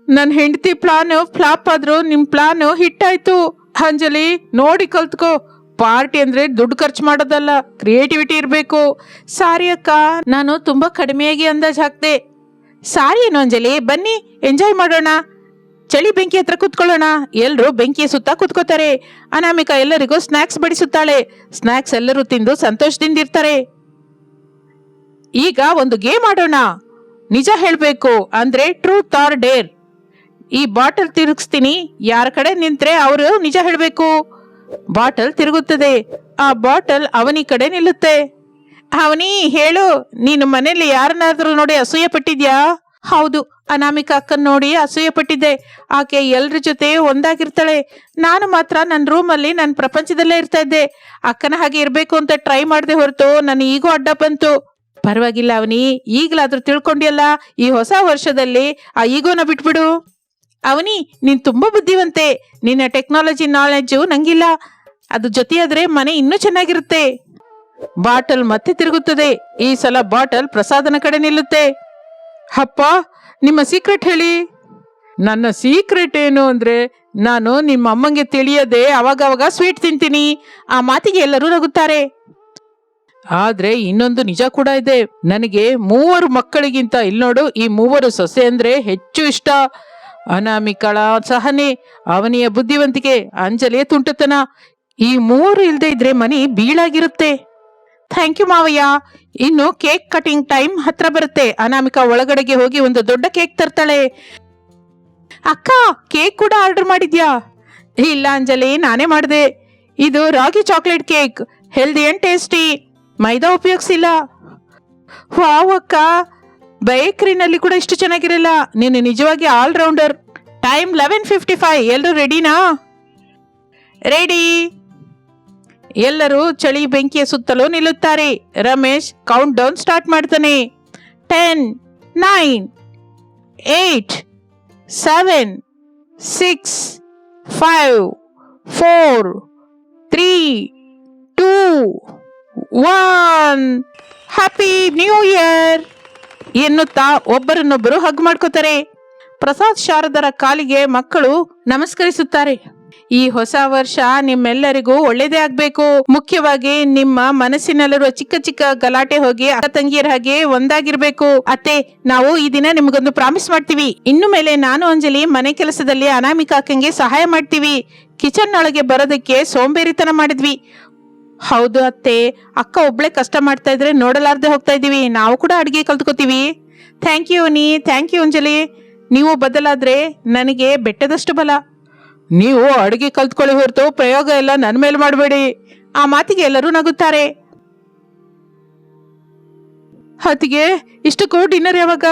ನನ್ನ ಹೆಂಡತಿ ಪ್ಲಾನ್ ಫ್ಲಾಪ್ ಆದ್ರೂ ನಿಮ್ ಪ್ಲಾನ್ ಹಿಟ್ ಆಯ್ತು. ಅಂಜಲಿ, ನೋಡಿ ಕಲ್ತ್ಕೋ. ಪಾರ್ಟಿ ಅಂದ್ರೆ ದುಡ್ಡು ಖರ್ಚು ಮಾಡೋದಲ್ಲ, ಕ್ರಿಯೇಟಿವಿಟಿ ಇರಬೇಕು. ಸಾರಿ ಅಕ್ಕ, ನಾನು ತುಂಬಾ ಕಡಿಮೆಯಾಗಿ ಅಂದಾಜ್ ಹಾಕ್ದೆ. ಸಾರಿ ಏನು ಅಂಜಲಿ, ಬನ್ನಿ ಎಂಜಾಯ್ ಮಾಡೋಣ, ಚಳಿ ಬೆಂಕಿ ಹತ್ರ ಕೂತ್ಕೊಳ್ಳೋಣ. ಎಲ್ರು ಬೆಂಕಿಯ ಸುತ್ತ ಕೂತ್ಕೋತಾರೆ. ಅನಾಮಿಕಾ ಎಲ್ಲರಿಗೂ ಸ್ನಾಕ್ಸ್ ಬಡಿಸುತ್ತಾಳೆ. ಸ್ನಾಕ್ಸ್ ಎಲ್ಲರೂ ತಿಂದು ಸಂತೋಷದಿಂದ ಇರ್ತಾರೆ. ಈಗ ಒಂದು ಗೇಮ್ ಆಡೋಣ. ನಿಜ ಹೇಳ್ಬೇಕು ಅಂದ್ರೆ ಟ್ರೂತ್ ಆರ್ ಡೇರ್. ಈ ಬಾಟಲ್ ತಿರುಗಿಸ್ತೀನಿ, ಯಾರ ಕಡೆ ನಿಂತ್ರೆ ಅವರು ನಿಜ ಹೇಳ್ಬೇಕು. ಬಾಟಲ್ ತಿರುಗುತ್ತದೆ. ಆ ಬಾಟಲ್ ಅವನಿ ಕಡೆ ನಿಲ್ಲುತ್ತೆ. ಅವನಿ ಹೇಳು, ನೀನು ಮನೇಲಿ ಯಾರನ್ನಾದ್ರೂ ನೋಡಿ ಅಸೂಯೆ ಪಟ್ಟಿದ್ಯಾ? ಹೌದು, ಅನಾಮಿಕಾ ಅಕ್ಕನ್ ನೋಡಿ ಅಸೂಯೆ ಪಟ್ಟಿದ್ದೆ. ಆಕೆ ಎಲ್ರ ಜೊತೆ ಒಂದಾಗಿರ್ತಾಳೆ. ನಾನು ಮಾತ್ರ ನನ್ನ ರೂಮಲ್ಲಿ ನನ್ನ ಪ್ರಪಂಚದಲ್ಲೇ ಇರ್ತಾ ಇದ್ದೆ. ಅಕ್ಕನ ಹಾಗೆ ಇರ್ಬೇಕು ಅಂತ ಟ್ರೈ ಮಾಡದೆ ಹೊರತು ನನ್ನ ಈಗೂ ಅಡ್ಡ ಬಂತು. ಪರವಾಗಿಲ್ಲ ಅವನಿ, ಈಗಲಾದ್ರೂ ತಿಳ್ಕೊಂಡಿಯಲ್ಲ, ಈ ಹೊಸ ವರ್ಷದಲ್ಲಿ ಆ ಈಗೋನ ಬಿಟ್ಬಿಡು. ಅವನಿ, ನೀನ್ ತುಂಬಾ ಬುದ್ಧಿವಂತೆ. ನಿನ್ನ ಟೆಕ್ನಾಲಜಿ ನಾಲೆಡ್ಜು ನಂಗಿಲ್ಲ. ಅದು ಜೊತೆಯಾದ್ರೆ ಮನೆ ಇನ್ನೂ ಚೆನ್ನಾಗಿರುತ್ತೆ. ಬಾಟಲ್ ಮತ್ತೆ ತಿರುಗುತ್ತದೆ. ಈ ಸಲ ಬಾಟಲ್ ಪ್ರಸಾದನ ಕಡೆ ನಿಲ್ಲುತ್ತೆ. ಅಪ್ಪ, ನಿಮ್ಮ ಸೀಕ್ರೆಟ್ ಹೇಳಿ. ನನ್ನ ಸೀಕ್ರೆಟ್ ಏನು ಅಂದ್ರೆ, ನಾನು ನಿಮ್ಮ ಅಮ್ಮಂಗೆ ತಿಳಿಯದೆ ಅವಾಗವಾಗ ಸ್ವೀಟ್ ತಿಂತೀನಿ. ಆ ಮಾತಿಗೆ ಎಲ್ಲರೂ ನಗುತ್ತಾರೆ. ಆದ್ರೆ ಇನ್ನೊಂದು ನಿಜ ಕೂಡ ಇದೆ. ನನಗೆ 3 ಮಕ್ಕಳಿಗಿಂತ ಇಲ್ಲಿ ನೋಡು, ಈ 3 ಸೊಸೆ ಅಂದ್ರೆ ಹೆಚ್ಚು ಇಷ್ಟ. ಅನಾಮಿಕಳ ಸಹನೆ, ಅವನಿಯ ಬುದ್ಧಿವಂತಿಕೆ, ಅಂಜಲಿಯ ತುಂಟತನ, ಈ 3 ಇಲ್ದೇ ಇದ್ರೆ ಮನೆ ಬೀಳಾಗಿರುತ್ತೆ. ಥ್ಯಾಂಕ್ ಯು ಮಾವಯ್ಯ. ಇನ್ನು ಕೇಕ್ ಕಟಿಂಗ್ ಟೈಮ್ ಹತ್ರ ಬರುತ್ತೆ. ಅನಾಮಿಕಾ ಒಳಗಡೆಗೆ ಹೋಗಿ ಒಂದು ದೊಡ್ಡ ಕೇಕ್ ತರ್ತಾಳೆ. ಅಕ್ಕ, ಕೇಕ್ ಕೂಡ ಆರ್ಡರ್ ಮಾಡಿದ್ಯಾ? ಇಲ್ಲ ಅಂಜಲಿ, ನಾನೇ ಮಾಡಿದೆ. ಇದು ragi chocolate cake, healthy and tasty, maida ಉಪಯೋಗಿಸಿಲ್ಲ. ವಾವ್ ಅಕ್ಕ, ಬೇಕರಿನಲ್ಲಿ ಕೂಡ ಇಷ್ಟು ಚೆನ್ನಾಗಿರಲ್ಲ. ನೀನು ನಿಜವಾಗಿ ಆಲ್ರೌಂಡರ್. ಟೈಮ್ 11:55. ಎಲ್ಲರೂ ರೆಡಿನಾ? ರೆಡಿ. ಎಲ್ಲರೂ ಚಳಿ ಬೆಂಕಿಯ ಸುತ್ತಲೂ ನಿಲ್ಲುತ್ತಾರೆ. ರಮೇಶ್ ಕೌಂಟ್ ಡೌನ್ ಸ್ಟಾರ್ಟ್ ಮಾಡ್ತಾನೆ. 10, 9, 8, 7, 6, 5, 4, 3, 2, 1. ಹ್ಯಾಪಿ ನ್ಯೂ ಇಯರ್ ಎನ್ನುತ್ತಾ ಒಬ್ಬರನ್ನೊಬ್ಬರು ಹಗ್ ಮಾಡ್ಕೋತಾರೆ. ಪ್ರಸಾದ್ ಶಾರದರ ಕಾಲಿಗೆ ಮಕ್ಕಳು ನಮಸ್ಕರಿಸುತ್ತಾರೆ. ಈ ಹೊಸ ವರ್ಷ ನಿಮ್ಮೆಲ್ಲರಿಗೂ ಒಳ್ಳೇದೇ ಆಗ್ಬೇಕು. ಮುಖ್ಯವಾಗಿ ನಿಮ್ಮ ಮನಸ್ಸಿನಲ್ಲಿರುವ ಚಿಕ್ಕ ಚಿಕ್ಕ ಗಲಾಟೆ ಹೋಗಿ ಅಕ್ಕ ತಂಗಿಯರ ಹಾಗೆ ಒಂದಾಗಿರ್ಬೇಕು. ಅತ್ತೆ, ನಾವು ಈ ದಿನ ನಿಮ್ಗೊಂದು ಪ್ರಾಮಿಸ್ ಮಾಡ್ತೀವಿ. ಇನ್ನು ಮೇಲೆ ನಾನು ಅಂಜಲಿ ಮನೆ ಕೆಲಸದಲ್ಲಿ ಅನಾಮಿಕಾ ಅಕ್ಕಂಗೆ ಸಹಾಯ ಮಾಡ್ತೀವಿ. ಕಿಚನ್ ಒಳಗೆ ಬರೋದಕ್ಕೆ ಸೋಂಬೇರಿತನ ಮಾಡಿದ್ವಿ. ಹೌದು ಅತ್ತೆ, ಅಕ್ಕ ಒಬ್ಳೆ ಕಷ್ಟ ಮಾಡ್ತಾ ಇದ್ರೆ ನೋಡಲಾರ್ದೆ ಹೋಗ್ತಾ ಇದೀವಿ. ನಾವು ಕೂಡ ಅಡಿಗೆ ಕಲ್ತ್ಕೋತೀವಿ. Thank you Ani, thank you Anjali. ನೀವು ಬದಲಾದ್ರೆ ನನಗೆ ಬೆಟ್ಟದಷ್ಟು ಬಲ. ನೀವು ಅಡುಗೆ ಕಲ್ತ್ಕೊಳ್ಳಿ ಹೊರತು ಪ್ರಯೋಗ ಎಲ್ಲ ನನ್ನ ಮೇಲೆ ಮಾಡಬೇಡಿ. ಆ ಮಾತಿಗೆ ಎಲ್ಲರೂ ನಗುತ್ತಾರೆ. ಹೊತ್ತಿಗೆ ಇಷ್ಟಕ್ಕೂ ಡಿನ್ನರ್ ಯಾವಾಗ?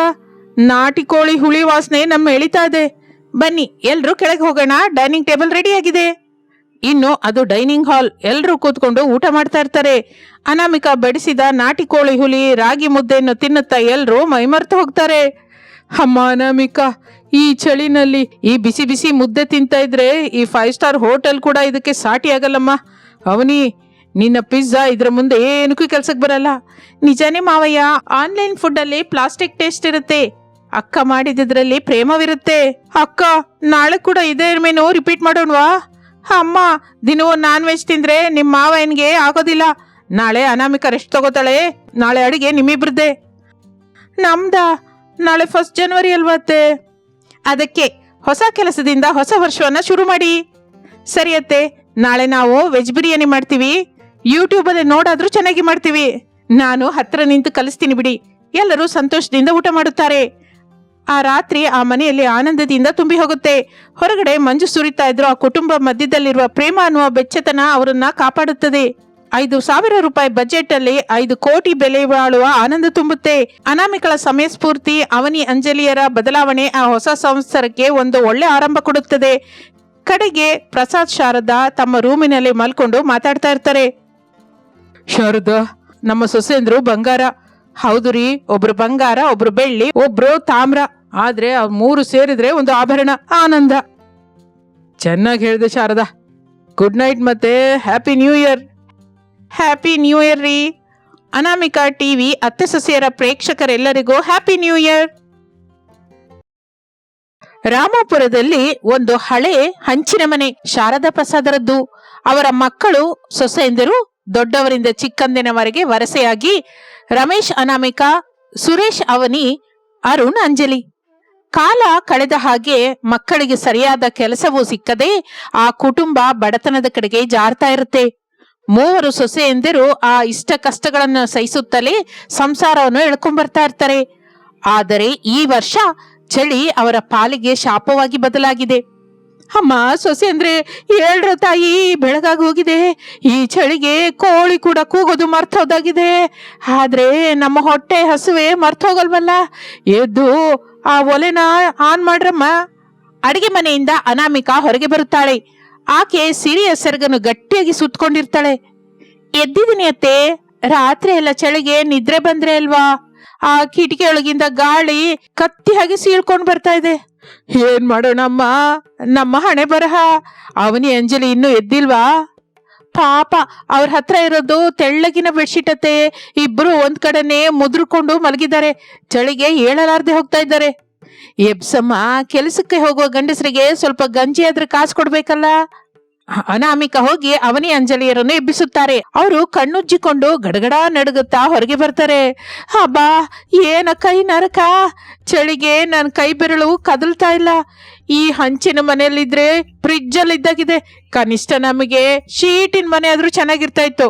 ನಾಟಿ ಕೋಳಿ ಹುಳಿ ವಾಸನೆ ನಮ್ಮ ಎಳಿತಾ ಇದೆ. ಬನ್ನಿ ಎಲ್ರೂ ಕೆಳಗೆ ಹೋಗೋಣ. ಡೈನಿಂಗ್ ಟೇಬಲ್ ರೆಡಿ ಆಗಿದೆ. ಇನ್ನು ಅದು ಡೈನಿಂಗ್ ಹಾಲ್. ಎಲ್ಲರೂ ಕೂತ್ಕೊಂಡು ಊಟ ಮಾಡ್ತಾ ಇರ್ತಾರೆ. ಅನಾಮಿಕಾ ಬಡಿಸಿದ ನಾಟಿ ಕೋಳಿ ಹುಲಿ ರಾಗಿ ಮುದ್ದೆಯನ್ನು ತಿನ್ನುತ್ತಾ ಎಲ್ಲರೂ ಮೈಮರ್ತು ಹೋಗ್ತಾರೆ. ಅಮ್ಮ ಅನಾಮಿಕಾ, ಈ ಚಳಿನಲ್ಲಿ ಈ ಬಿಸಿ ಬಿಸಿ ಮುದ್ದೆ ತಿಂತಾ ಇದ್ರೆ ಈ 5 ಸ್ಟಾರ್ ಹೋಟೆಲ್ ಕೂಡ ಇದಕ್ಕೆ ಸಾಟಿ ಆಗಲ್ಲಮ್ಮ. ಅವನಿ, ನಿನ್ನ ಪಿಜ್ಜಾ ಇದ್ರ ಮುಂದೆ ಏನಕ್ಕೂ ಕೆಲ್ಸಕ್ಕೆ ಬರಲ್ಲ. ನಿಜಾನೇ ಮಾವಯ್ಯ, ಆನ್ಲೈನ್ ಫುಡ್ ಅಲ್ಲಿ ಪ್ಲಾಸ್ಟಿಕ್ ಟೇಸ್ಟ್ ಇರುತ್ತೆ. ಅಕ್ಕ ಮಾಡಿದ್ರಲ್ಲಿ ಪ್ರೇಮವಿರುತ್ತೆ. ಅಕ್ಕ, ನಾಳೆ ಕೂಡ ಇದೇ ಮೆನು ರಿಪೀಟ್ ಮಾಡೋಣವಾ? ಅಮ್ಮ, ದಿನವೂ ನಾನ್ ವೆಜ್ ತಿಂದ್ರೆ ನಿಮ್ಮ ಮಾವಯ್ಯನ್ಗೆ ಆಗೋದಿಲ್ಲ. ನಾಳೆ ಅನಾಮಿಕಾ ರೆಸ್ಟ್ ತಗೋತಾಳೆ. ನಾಳೆ ಅಡಿಗೆ ನಿಮ್ಮಿಬ್ರದ್ದೇ. ನಮ್ದ? ನಾಳೆ 1 ಜನವರಿ ಅಲ್ವತ್ತೆ? ಅದಕ್ಕೆ ಹೊಸ ಕೆಲಸದಿಂದ ಹೊಸ ವರ್ಷವನ್ನ ಶುರು ಮಾಡಿ. ಸರಿ ಅತ್ತೆ, ನಾಳೆ ನಾವು ವೆಜ್ ಬಿರಿಯಾನಿ ಮಾಡ್ತೀವಿ. ಯೂಟ್ಯೂಬಲ್ಲಿ ನೋಡಾದ್ರೂ ಚೆನ್ನಾಗಿ ಮಾಡ್ತೀವಿ. ನಾನು ಹತ್ರ ನಿಂತು ಕಲಿಸ್ತೀನಿ ಬಿಡಿ. ಎಲ್ಲರೂ ಸಂತೋಷದಿಂದ ಊಟ ಮಾಡುತ್ತಾರೆ. ಆ ರಾತ್ರಿ ಆ ಮನೆಯಲ್ಲಿ ಆನಂದದಿಂದ ತುಂಬಿ ಹೋಗುತ್ತೆ. ಹೊರಗಡೆ ಮಂಜು ಸುರಿತಾ ಇದ್ರು. ಆ ಕುಟುಂಬ ಮಧ್ಯದಲ್ಲಿರುವ ಪ್ರೇಮ ಅನ್ನುವ ಬೆಚ್ಚತನ ಅವರನ್ನ ಕಾಪಾಡುತ್ತದೆ. 5,000 ರೂಪಾಯಿ ಬಜೆಟ್ ಅಲ್ಲಿ 5 ಕೋಟಿ ಬೆಲೆ ಬಾಳುವ ಆನಂದ ತುಂಬುತ್ತೆ. ಅನಾಮಿಕಳ ಸಮಯ ಸ್ಫೂರ್ತಿ, ಅವನಿ ಅಂಜಲಿಯರ ಬದಲಾವಣೆ ಆ ಹೊಸ ಸಂವತ್ಸರಕ್ಕೆ ಒಂದು ಒಳ್ಳೆ ಆರಂಭ ಕೊಡುತ್ತದೆ. ಕಡೆಗೆ ಪ್ರಸಾದ್ ಶಾರದಾ ತಮ್ಮ ರೂಮಿನಲ್ಲಿ ಮಲ್ಕೊಂಡು ಮಾತಾಡ್ತಾ ಇರ್ತಾರೆ. ಶಾರದಾ, ನಮ್ಮ ಸೊಸೆಂದ್ರು ಬಂಗಾರ. ಹೌದು ರೀ, ಒಬ್ರು ಬಂಗಾರ, ಒಬ್ರು ಬೆಳ್ಳಿ, ಒಬ್ರು ತಾಮ್ರ. ಆದ್ರೆ ಅವ್ರು 3 ಸೇರಿದ್ರೆ ಒಂದು ಆಭರಣ. ಆನಂದ. ಚೆನ್ನಾಗಿ ಹೇಳಿದೆ ಶಾರದಾ. ಗುಡ್ ನೈಟ್ ಮತ್ತೆ happy new year. Happy new year ರೀ. ಅನಾಮಿಕಾ ಟಿವಿ ಅತ್ತೆ ಸೊಸೆಯರ ಪ್ರೇಕ್ಷಕರೆಲ್ಲರಿಗೂ ಹ್ಯಾಪಿ ನ್ಯೂ ಇಯರ್. ರಾಮಾಪುರದಲ್ಲಿ ಒಂದು ಹಳೆ ಹಂಚಿನ ಮನೆ ಶಾರದಾ ಪ್ರಸಾದರದ್ದು. ಅವರ ಮಕ್ಕಳು ಸೊಸೆಯಂದಿರು ದೊಡ್ಡವರಿಂದ ಚಿಕ್ಕಂದಿನವರೆಗೆ ವರಸೆಯಾಗಿ ರಮೇಶ್ ಅನಾಮಿಕಾ, ಸುರೇಶ್ ಅವನಿ ಅರುಣ್ ಅಂಜಲಿ. ಕಾಲ ಕಳೆದ ಹಾಗೆ ಮಕ್ಕಳಿಗೆ ಸರಿಯಾದ ಕೆಲಸವೂ ಸಿಕ್ಕದೆ ಆ ಕುಟುಂಬ ಬಡತನದ ಕಡೆಗೆ ಜಾರ್ತಾ ಇರುತ್ತೆ. ಮೂವರು ಸೊಸೆಯಂದಿರು ಆ ಇಷ್ಟ ಕಷ್ಟಗಳನ್ನು ಸಹಿಸುತ್ತಲೇ ಸಂಸಾರವನ್ನು ಎಳ್ಕೊಂಡ್ಬರ್ತಾ ಇರ್ತಾರೆ. ಆದರೆ ಈ ವರ್ಷ ಚಳಿ ಅವರ ಪಾಲಿಗೆ ಶಾಪವಾಗಿ ಬದಲಾಗಿದೆ. ಅಮ್ಮ ಸೊಸೆ ಅಂದ್ರೆ ಹೇಳ್ರ ತಾಯಿ, ಬೆಳಗಾಗಿ ಹೋಗಿದೆ. ಈ ಚಳಿಗೆ ಕೋಳಿ ಕೂಡ ಕೂಗೋದು ಮರ್ತೋದಾಗಿದೆ. ಆದ್ರೆ ನಮ್ಮ ಹೊಟ್ಟೆ ಹಸುವೆ ಮರ್ತೋಗಲ್ವಲ್ಲ. ಎದ್ದು ಆ ಒಲೆನ ಆನ್ ಮಾಡ್ರಮ್ಮ. ಅಡಿಗೆ ಮನೆಯಿಂದ ಅನಾಮಿಕಾ ಹೊರಗೆ ಬರುತ್ತಾಳೆ. ಆಕೆ ಸಿರಿಯ ಸೆರಗನ್ನು ಗಟ್ಟಿಯಾಗಿ ಸುತ್ತಕೊಂಡಿರ್ತಾಳೆ. ಎದ್ದಿದ್ದೀನಿ ಅತ್ತೆ. ರಾತ್ರಿ ಎಲ್ಲ ಚಳಿಗೆ ನಿದ್ರೆ ಬಂದ್ರೆ ಅಲ್ವಾ, ಆ ಕಿಟಕಿಯೊಳಗಿಂದ ಗಾಳಿ ಕತ್ತಿ ಹಾಗೆ ಸೀಳ್ಕೊಂಡ್ ಬರ್ತಾ ಇದೆ. ಏನ್ ಮಾಡೋಣಮ್ಮ, ನಮ್ಮ ಹಣೆ ಬರಹ. ಅವನಿ ಅಂಜಲಿ ಇನ್ನೂ ಎದ್ದಿಲ್ವಾ? ಪಾಪ ಅವ್ರ ಹತ್ರ ಇರೋದು ತೆಳ್ಳಗಿನ ಬೆಡ್ಶೀಟ್ ಅತ್ತೆ. ಇಬ್ರು ಒಂದ್ ಕಡೆನೆ ಮುದ್ರಕೊಂಡು ಮಲಗಿದ್ದಾರೆ. ಚಳಿಗೆ ಏಳಲಾರ್ದೆ ಹೋಗ್ತಾ ಇದ್ದಾರೆ. ಎಬ್ಸಮ್ಮ, ಕೆಲಸಕ್ಕೆ ಹೋಗುವ ಗಂಡಸರಿಗೆ ಸ್ವಲ್ಪ ಗಂಜಿ ಆದ್ರೆ ಕಾಸು ಕೊಡ್ಬೇಕಲ್ಲ. ಅನಾಮಿಕಾ ಹೋಗಿ ಅವನಿ ಅಂಜಲಿಯರನ್ನು ಎಬ್ಬಿಸುತ್ತಾರೆ. ಅವರು ಕಣ್ಣುಜ್ಜಿಕೊಂಡು ಗಡಗಡ ನಡುಗುತ್ತಾ ಹೊರಗೆ ಬರ್ತಾರೆ. ಹಬ್ಬಾ, ಏನ ಕೈ ನರಕ. ಚಳಿಗೆ ನನ್ನ ಕೈ ಬೆರಳು ಕದಲ್ತಾ ಇಲ್ಲ. ಈ ಹಂಚಿನ ಮನೆಯಲ್ಲಿದ್ರೆ ಫ್ರಿಜ್ ಅಲ್ಲಿ ಇದ್ದಾಗಿದೆ. ಕನಿಷ್ಠ ನಮಗೆ ಶೀಟಿನ ಮನೆ ಆದ್ರೂ ಚೆನ್ನಾಗಿರ್ತಾ ಇತ್ತು.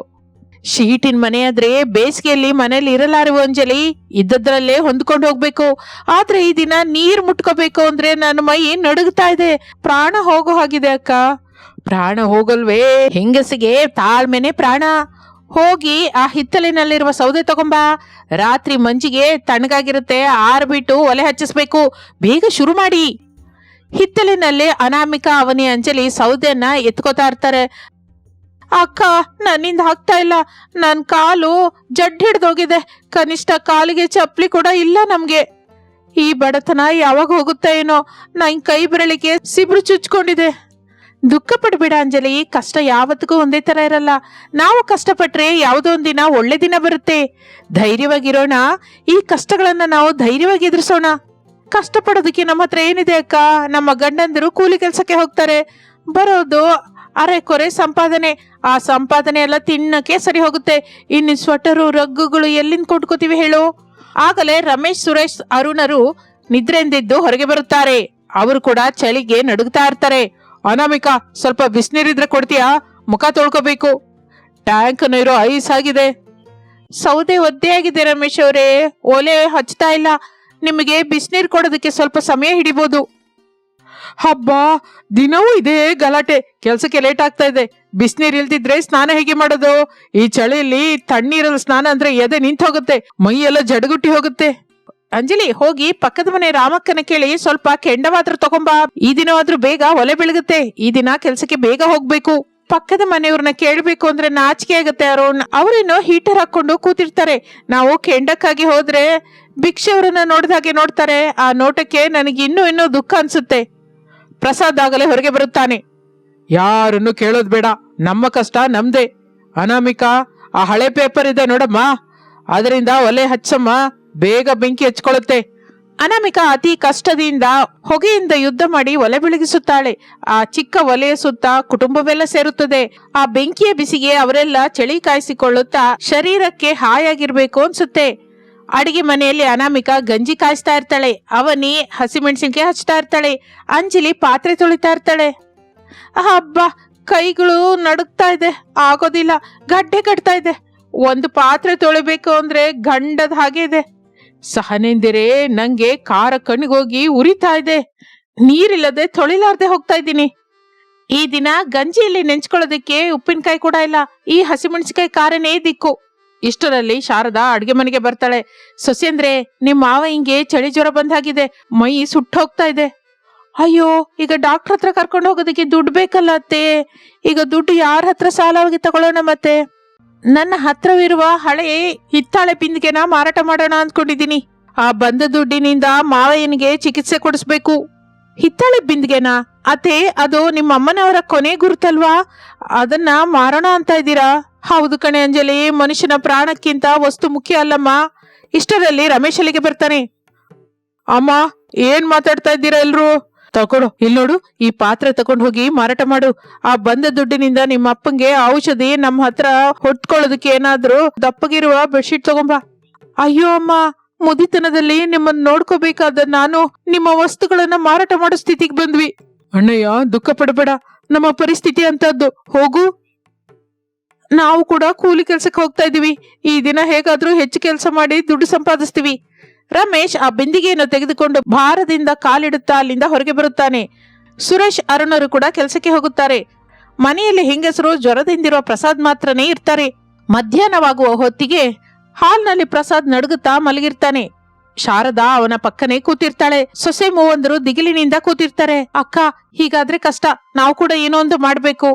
ಶೀಟಿನ ಮನೆ ಆದ್ರೆ ಬೇಸಿಗೆಯಲ್ಲಿ ಮನೇಲಿ ಇರಲಾರುವ ಅಂಜಲಿ, ಇದ್ದದ್ರಲ್ಲೇ ಹೊಂದ್ಕೊಂಡು ಹೋಗ್ಬೇಕು. ಆದ್ರೆ ಈ ದಿನ ನೀರ್ ಮುಟ್ಕೋಬೇಕು ಅಂದ್ರೆ ನನ್ನ ಮೈ ನಡುಗ್ತಾ ಇದೆ. ಪ್ರಾಣ ಹೋಗೋ ಹಾಗಿದೆ ಅಕ್ಕ. ಪ್ರಾಣ ಹೋಗಲ್ವೇ, ಹೆಂಗಸಿಗೆ ತಾಳ್ಮೆನೆ ಪ್ರಾಣ. ಹೋಗಿ ಆ ಹಿತ್ತಲಿನಲ್ಲಿರುವ ಸೌದೆ ತಗೊಂಬಾ. ರಾತ್ರಿ ಮಂಜಿಗೆ ತಣ್ಣಗಾಗಿರುತ್ತೆ, ಆರ್ಬಿಟ್ಟು ಒಲೆ ಹಚ್ಚಿಸ್ಬೇಕು. ಬೇಗ ಶುರು ಮಾಡಿ. ಹಿತ್ತಲಿನಲ್ಲಿ ಅನಾಮಿಕಾ ಅವನಿ ಅಂಜಲಿ ಸೌದೆಯನ್ನ ಎತ್ಕೋತಾ ಇರ್ತಾರೆ. ಅಕ್ಕ, ನನ್ನಿಂದ ಆಗ್ತಾ ಇಲ್ಲ. ನನ್ನ ಕಾಲು ಜಡ್ ಹಿಡ್ದೋಗಿದೆ. ಕನಿಷ್ಠ ಕಾಲಿಗೆ ಚಪ್ಪಲಿ ಕೂಡ ಇಲ್ಲ ನಮ್ಗೆ. ಈ ಬಡತನ ಯಾವಾಗ ಹೋಗುತ್ತಾ ಏನೋ. ನನ್ ಕೈ ಬೆರಳಿಗೆ ಸಿಬ್ರು ಚುಚ್ಕೊಂಡಿದೆ. ದುಃಖ ಪಡ್ಬೇಡ ಅಂಜಲಿ, ಕಷ್ಟ ಯಾವತ್ತಿಗೂ ಒಂದೇ ತರ ಇರಲ್ಲ. ನಾವು ಕಷ್ಟಪಟ್ರೆ ಯಾವುದೋ ಒಂದಿನ ಒಳ್ಳೆ ದಿನ ಬರುತ್ತೆ. ಧೈರ್ಯವಾಗಿರೋಣ. ಈ ಕಷ್ಟಗಳನ್ನ ನಾವು ಧೈರ್ಯವಾಗಿ ಎದುರಿಸೋಣ. ಕಷ್ಟಪಡೋದಕ್ಕೆ ನಮ್ಮ ಹತ್ರ ಏನಿದೆ ಅಕ್ಕ? ನಮ್ಮ ಗಂಡಂದಿರು ಕೂಲಿ ಕೆಲಸಕ್ಕೆ ಹೋಗ್ತಾರೆ. ಬರೋದು ಅರೆಕೊರೆ ಸಂಪಾದನೆ. ಆ ಸಂಪಾದನೆ ಎಲ್ಲ ತಿನ್ನಕ್ಕೆ ಸರಿ ಹೋಗುತ್ತೆ. ಇನ್ನು ಸ್ವೆಟರು ರಗ್ಗುಗಳು ಎಲ್ಲಿಂದ ಕೊಂಡ್ಕೋತೀವಿ ಹೇಳು? ಆಗಲೇ ರಮೇಶ್, ಸುರೇಶ್, ಅರುಣರು ನಿದ್ರೆಂದಿದ್ದು ಹೊರಗೆ ಬರುತ್ತಾರೆ. ಅವರು ಕೂಡ ಚಳಿಗೆ ನಡುಗ್ತಾ ಇರ್ತಾರೆ. ಅನಾಮಿಕಾ, ಸ್ವಲ್ಪ ಬಿಸಿನೀರಿದ್ರೆ ಕೊಡ್ತೀಯಾ? ಮುಖ ತೊಳ್ಕೋಬೇಕು. ಟ್ಯಾಂಕ್ ನೀರು ಐಸ್ ಆಗಿದೆ. ಸೌದೆ ಒದ್ದೆ ಆಗಿದೆ ರಮೇಶ್ ಅವರೇ, ಒಲೆ ಹಚ್ತಾ ಇಲ್ಲ. ನಿಮಗೆ ಬಿಸಿನೀರು ಕೊಡೋದಕ್ಕೆ ಸ್ವಲ್ಪ ಸಮಯ ಹಿಡಿಬೋದು. ಹಬ್ಬ, ದಿನವೂ ಇದೇ ಗಲಾಟೆ. ಕೆಲ್ಸಕ್ಕೆ ಲೇಟ್ ಆಗ್ತಾ ಇದೆ. ಬಿಸಿನೀರು ಇಲ್ದಿದ್ರೆ ಸ್ನಾನ ಹೇಗೆ ಮಾಡೋದು? ಈ ಚಳಿಯಲ್ಲಿ ತಣ್ಣೀರಲ್ಲಿ ಸ್ನಾನ ಅಂದ್ರೆ ಎದೆ ನಿಂತು ಹೋಗುತ್ತೆ, ಮೈ ಎಲ್ಲ ಜಡಗುಟ್ಟಿ ಹೋಗುತ್ತೆ. ಅಂಜಲಿ, ಹೋಗಿ ಪಕ್ಕದ ಮನೆ ರಾಮಕ್ಕನ ಕೇಳಿ ಸ್ವಲ್ಪ ಕೆಂಡವಾದ್ರೂ ತಗೊಂಬಾ. ಈ ದಿನವಾದ್ರೂ ಬೇಗ ಒಲೆ ಬೆಳಗುತ್ತೆ. ಈ ದಿನ ಕೆಲ್ಸಕ್ಕೆ ಬೇಗ ಹೋಗ್ಬೇಕು. ಪಕ್ಕದ ಮನೆಯವ್ರನ್ನ ಕೇಳ್ಬೇಕು ಅಂದ್ರೆ ನಾಚಿಕೆ ಆಗುತ್ತೆ. ಅರುಣ್ ಅವ್ರೇನೋ ಹೀಟರ್ ಹಾಕೊಂಡು ಕೂತಿರ್ತಾರೆ. ನಾವು ಕೆಂಡಕ್ಕಾಗಿ ಹೋದ್ರೆ ಭಿಕ್ಷೆ ಅವ್ರನ್ನ ನೋಡಿದಾಗೆ ನೋಡ್ತಾರೆ. ಆ ನೋಟಕ್ಕೆ ನನಗೆ ಇನ್ನೂ ದುಃಖ ಅನ್ಸುತ್ತೆ. ಪ್ರಸಾದ್ ಆಗಲೇ ಹೊರಗೆ ಬರುತ್ತಾನೆ. ಯಾರನ್ನು ಕೇಳೋದ್ ಬೇಡ, ನಮ್ಮ ಕಷ್ಟ ನಮ್ದೇ. ಅನಾಮಿಕಾ, ಆ ಹಳೆ ಪೇಪರ್ ಇದೆ ನೋಡಮ್ಮ, ಅದರಿಂದ ಒಲೆ ಹಚ್ಚಮ್ಮ, ಬೇಗ ಬೆಂಕಿ ಹಚ್ಕೊಳ್ಳುತ್ತೆ. ಅನಾಮಿಕಾ ಅತಿ ಕಷ್ಟದಿಂದ ಹೊಗೆಯಿಂದ ಯುದ್ಧ ಮಾಡಿ ಒಲೆ ಬೆಳಗಿಸುತ್ತಾಳೆ. ಆ ಚಿಕ್ಕ ಒಲೆಯ ಸುತ್ತ ಕುಟುಂಬವೆಲ್ಲ ಸೇರುತ್ತದೆ. ಆ ಬೆಂಕಿಯ ಬಿಸಿಗೆ ಅವರೆಲ್ಲ ಚಳಿ ಕಾಯಿಸಿಕೊಳ್ಳುತ್ತಾ ಶರೀರಕ್ಕೆ ಹಾಯಾಗಿರ್ಬೇಕು ಅನ್ಸುತ್ತೆ. ಅಡಿಗೆ ಮನೆಯಲ್ಲಿ ಅನಾಮಿಕಾ ಗಂಜಿ ಕಾಯಿಸ್ತಾ ಇರ್ತಾಳೆ. ಅವನಿ ಹಸಿಮೆಣಸಿನ್ಕಾಯಿ ಹಚ್ತಾ ಇರ್ತಾಳೆ. ಅಂಜಲಿ ಪಾತ್ರೆ ತೊಳಿತಾ ಇರ್ತಾಳೆ. ಹಬ್ಬ, ಕೈಗಳು ನಡುಗ್ತಾ ಇದೆ. ಆಗೋದಿಲ್ಲ, ಗಡ್ಡೆ ಕಟ್ತಾ ಇದೆ. ಒಂದು ಪಾತ್ರೆ ತೊಳಿಬೇಕು ಅಂದ್ರೆ ಗಂಡದ ಹಾಗೆ ಇದೆ. ಸಹನೆಂದಿರೆ ನಂಗೆ ಕಾರ ಕಣ್ಣಿಗೋಗಿ ಉರಿತಾ ಇದೆ. ನೀರಿಲ್ಲದೆ ತೊಳಿಲಾರ್ದೆ ಹೋಗ್ತಾ ಇದ್ದೀನಿ. ಈ ದಿನ ಗಂಜಿಯಲ್ಲಿ ನೆಂಚ್ಕೊಳ್ಳೋದಕ್ಕೆ ಉಪ್ಪಿನಕಾಯಿ ಕೂಡ ಇಲ್ಲ. ಈ ಹಸಿಮೆಣಸಿನಕಾಯಿ ಕಾರನೇ ದಿಕ್ಕು. ಇಷ್ಟರಲ್ಲಿ ಶಾರದಾ ಅಡ್ಗೆ ಮನೆಗೆ ಬರ್ತಾಳೆ. ಸೊಸೆಂದ್ರೆ, ನಿಮ್ ಮಾವ ಹಿಂಗೆ ಚಳಿ ಜ್ವರ ಬಂದಾಗಿದೆ, ಮೈ ಸುಟ್ಟು ಹೋಗ್ತಾ ಇದೆ. ಅಯ್ಯೋ, ಈಗ ಡಾಕ್ಟರ್ ಹತ್ರ ಕರ್ಕೊಂಡು ಹೋಗೋದಕ್ಕೆ ದುಡ್ಡು ಬೇಕಲ್ಲ ಅತ್ತೆ. ಈಗ ದುಡ್ಡು ಯಾರ ಹತ್ರ ಸಾಲವಾಗಿ ತಗೊಳ್ಳೋಣ? ಮತ್ತೆ ನನ್ನ ಹತ್ರವಿರುವ ಹಳೆ ಹಿತ್ತಾಳೆ ಬಿಂದಿಗೆನ ಮಾರಾಟ ಮಾಡೋಣ ಅಂದ್ಕೊಂಡಿದ್ದೀನಿ. ಆ ಬಂದ ದುಡ್ಡಿನಿಂದ ಮಾವಯ್ಯನಿಗೆ ಚಿಕಿತ್ಸೆ ಕೊಡಿಸ್ಬೇಕು. ಹಿತ್ತಾಳೆ ಬಿಂದಿಗೆನಾ ಅತ್ತೆ? ಅದು ನಿಮ್ಮ ಅಮ್ಮನವರ ಕೊನೆ ಗುರುತಲ್ವಾ? ಅದನ್ನ ಮಾರೋಣ ಅಂತ ಇದ್ದೀರಾ? ಹೌದು ಕಣೆ ಅಂಜಲಿ, ಮನುಷ್ಯನ ಪ್ರಾಣಕ್ಕಿಂತ ವಸ್ತು ಮುಖ್ಯ ಅಲ್ಲಮ್ಮ. ಇಷ್ಟರಲ್ಲಿ ರಮೇಶ್ ಅಲ್ಲಿಗೆ ಬರ್ತಾನೆ. ಅಮ್ಮ, ಏನ್ ಮಾತಾಡ್ತಾ ಇದ್ದೀರಾ ಎಲ್ರು? ತಗೊಡು, ಇಲ್ಲಿ ನೋಡು, ಈ ಪಾತ್ರೆ ತಗೊಂಡು ಹೋಗಿ ಮಾರಾಟ ಮಾಡು. ಆ ಬಂದ ದುಡ್ಡಿನಿಂದ ನಿಮ್ಮ ಅಪ್ಪಂಗೆ ಔಷಧಿ, ನಮ್ಮ ಹತ್ರ ಹೊಟ್ಕೊಳ್ಳೋದಕ್ಕೆ ಏನಾದ್ರೂ ದಪ್ಪಗಿರುವ ಬೆಡ್ಶೀಟ್ ತಗೊಂಬ. ಅಯ್ಯೋ ಅಮ್ಮ, ಮುದಿತನದಲ್ಲಿ ನಿಮ್ಮನ್ನ ನೋಡ್ಕೋಬೇಕಾದ ನಾನು ನಿಮ್ಮ ವಸ್ತುಗಳನ್ನ ಮಾರಾಟ ಮಾಡೋ ಸ್ಥಿತಿಗೆ ಬಂದ್ವಿ. ಅಣ್ಣಯ್ಯ, ದುಃಖ ಪಡಬೇಡ, ನಮ್ಮ ಪರಿಸ್ಥಿತಿ ಅಂತದ್ದು. ಹೋಗು. ನಾವು ಕೂಡ ಕೂಲಿ ಕೆಲ್ಸಕ್ಕೆ ಹೋಗ್ತಾ ಇದೀವಿ. ಈ ದಿನ ಹೇಗಾದ್ರೂ ಹೆಚ್ಚು ಕೆಲಸ ಮಾಡಿ ದುಡ್ಡು ಸಂಪಾದಿಸ್ತೀವಿ. ರಮೇಶ್ ಆ ಬಿಂದಿಗೆಯನ್ನು ತೆಗೆದುಕೊಂಡು ಭಾರದಿಂದ ಕಾಲಿಡುತ್ತಾ ಅಲ್ಲಿಂದ ಹೊರಗೆ ಬರುತ್ತಾನೆ. ಸುರೇಶ್ ಅರುಣರು ಕೂಡ ಕೆಲಸಕ್ಕೆ ಹೋಗುತ್ತಾರೆ. ಮನೆಯಲ್ಲಿ ಹೆಂಗಸರು ಜ್ವರದಿಂದಿರುವ ಪ್ರಸಾದ್ ಮಾತ್ರನೇ ಇರ್ತಾರೆ. ಮಧ್ಯಾಹ್ನವಾಗುವ ಹೊತ್ತಿಗೆ ಹಾಲ್ನಲ್ಲಿ ಪ್ರಸಾದ್ ನಡುಗುತ್ತಾ ಮಲಗಿರ್ತಾನೆ. ಶಾರದಾ ಅವನ ಪಕ್ಕನೆ ಕೂತಿರ್ತಾಳೆ. ಸೊಸೆ ಮೂವಂದರು ದಿಗಿಲಿನಿಂದ ಕೂತಿರ್ತಾರೆ. ಅಕ್ಕ, ಹೀಗಾದ್ರೆ ಕಷ್ಟ, ನಾವು ಕೂಡ ಏನೋ ಒಂದು ಮಾಡ್ಬೇಕು.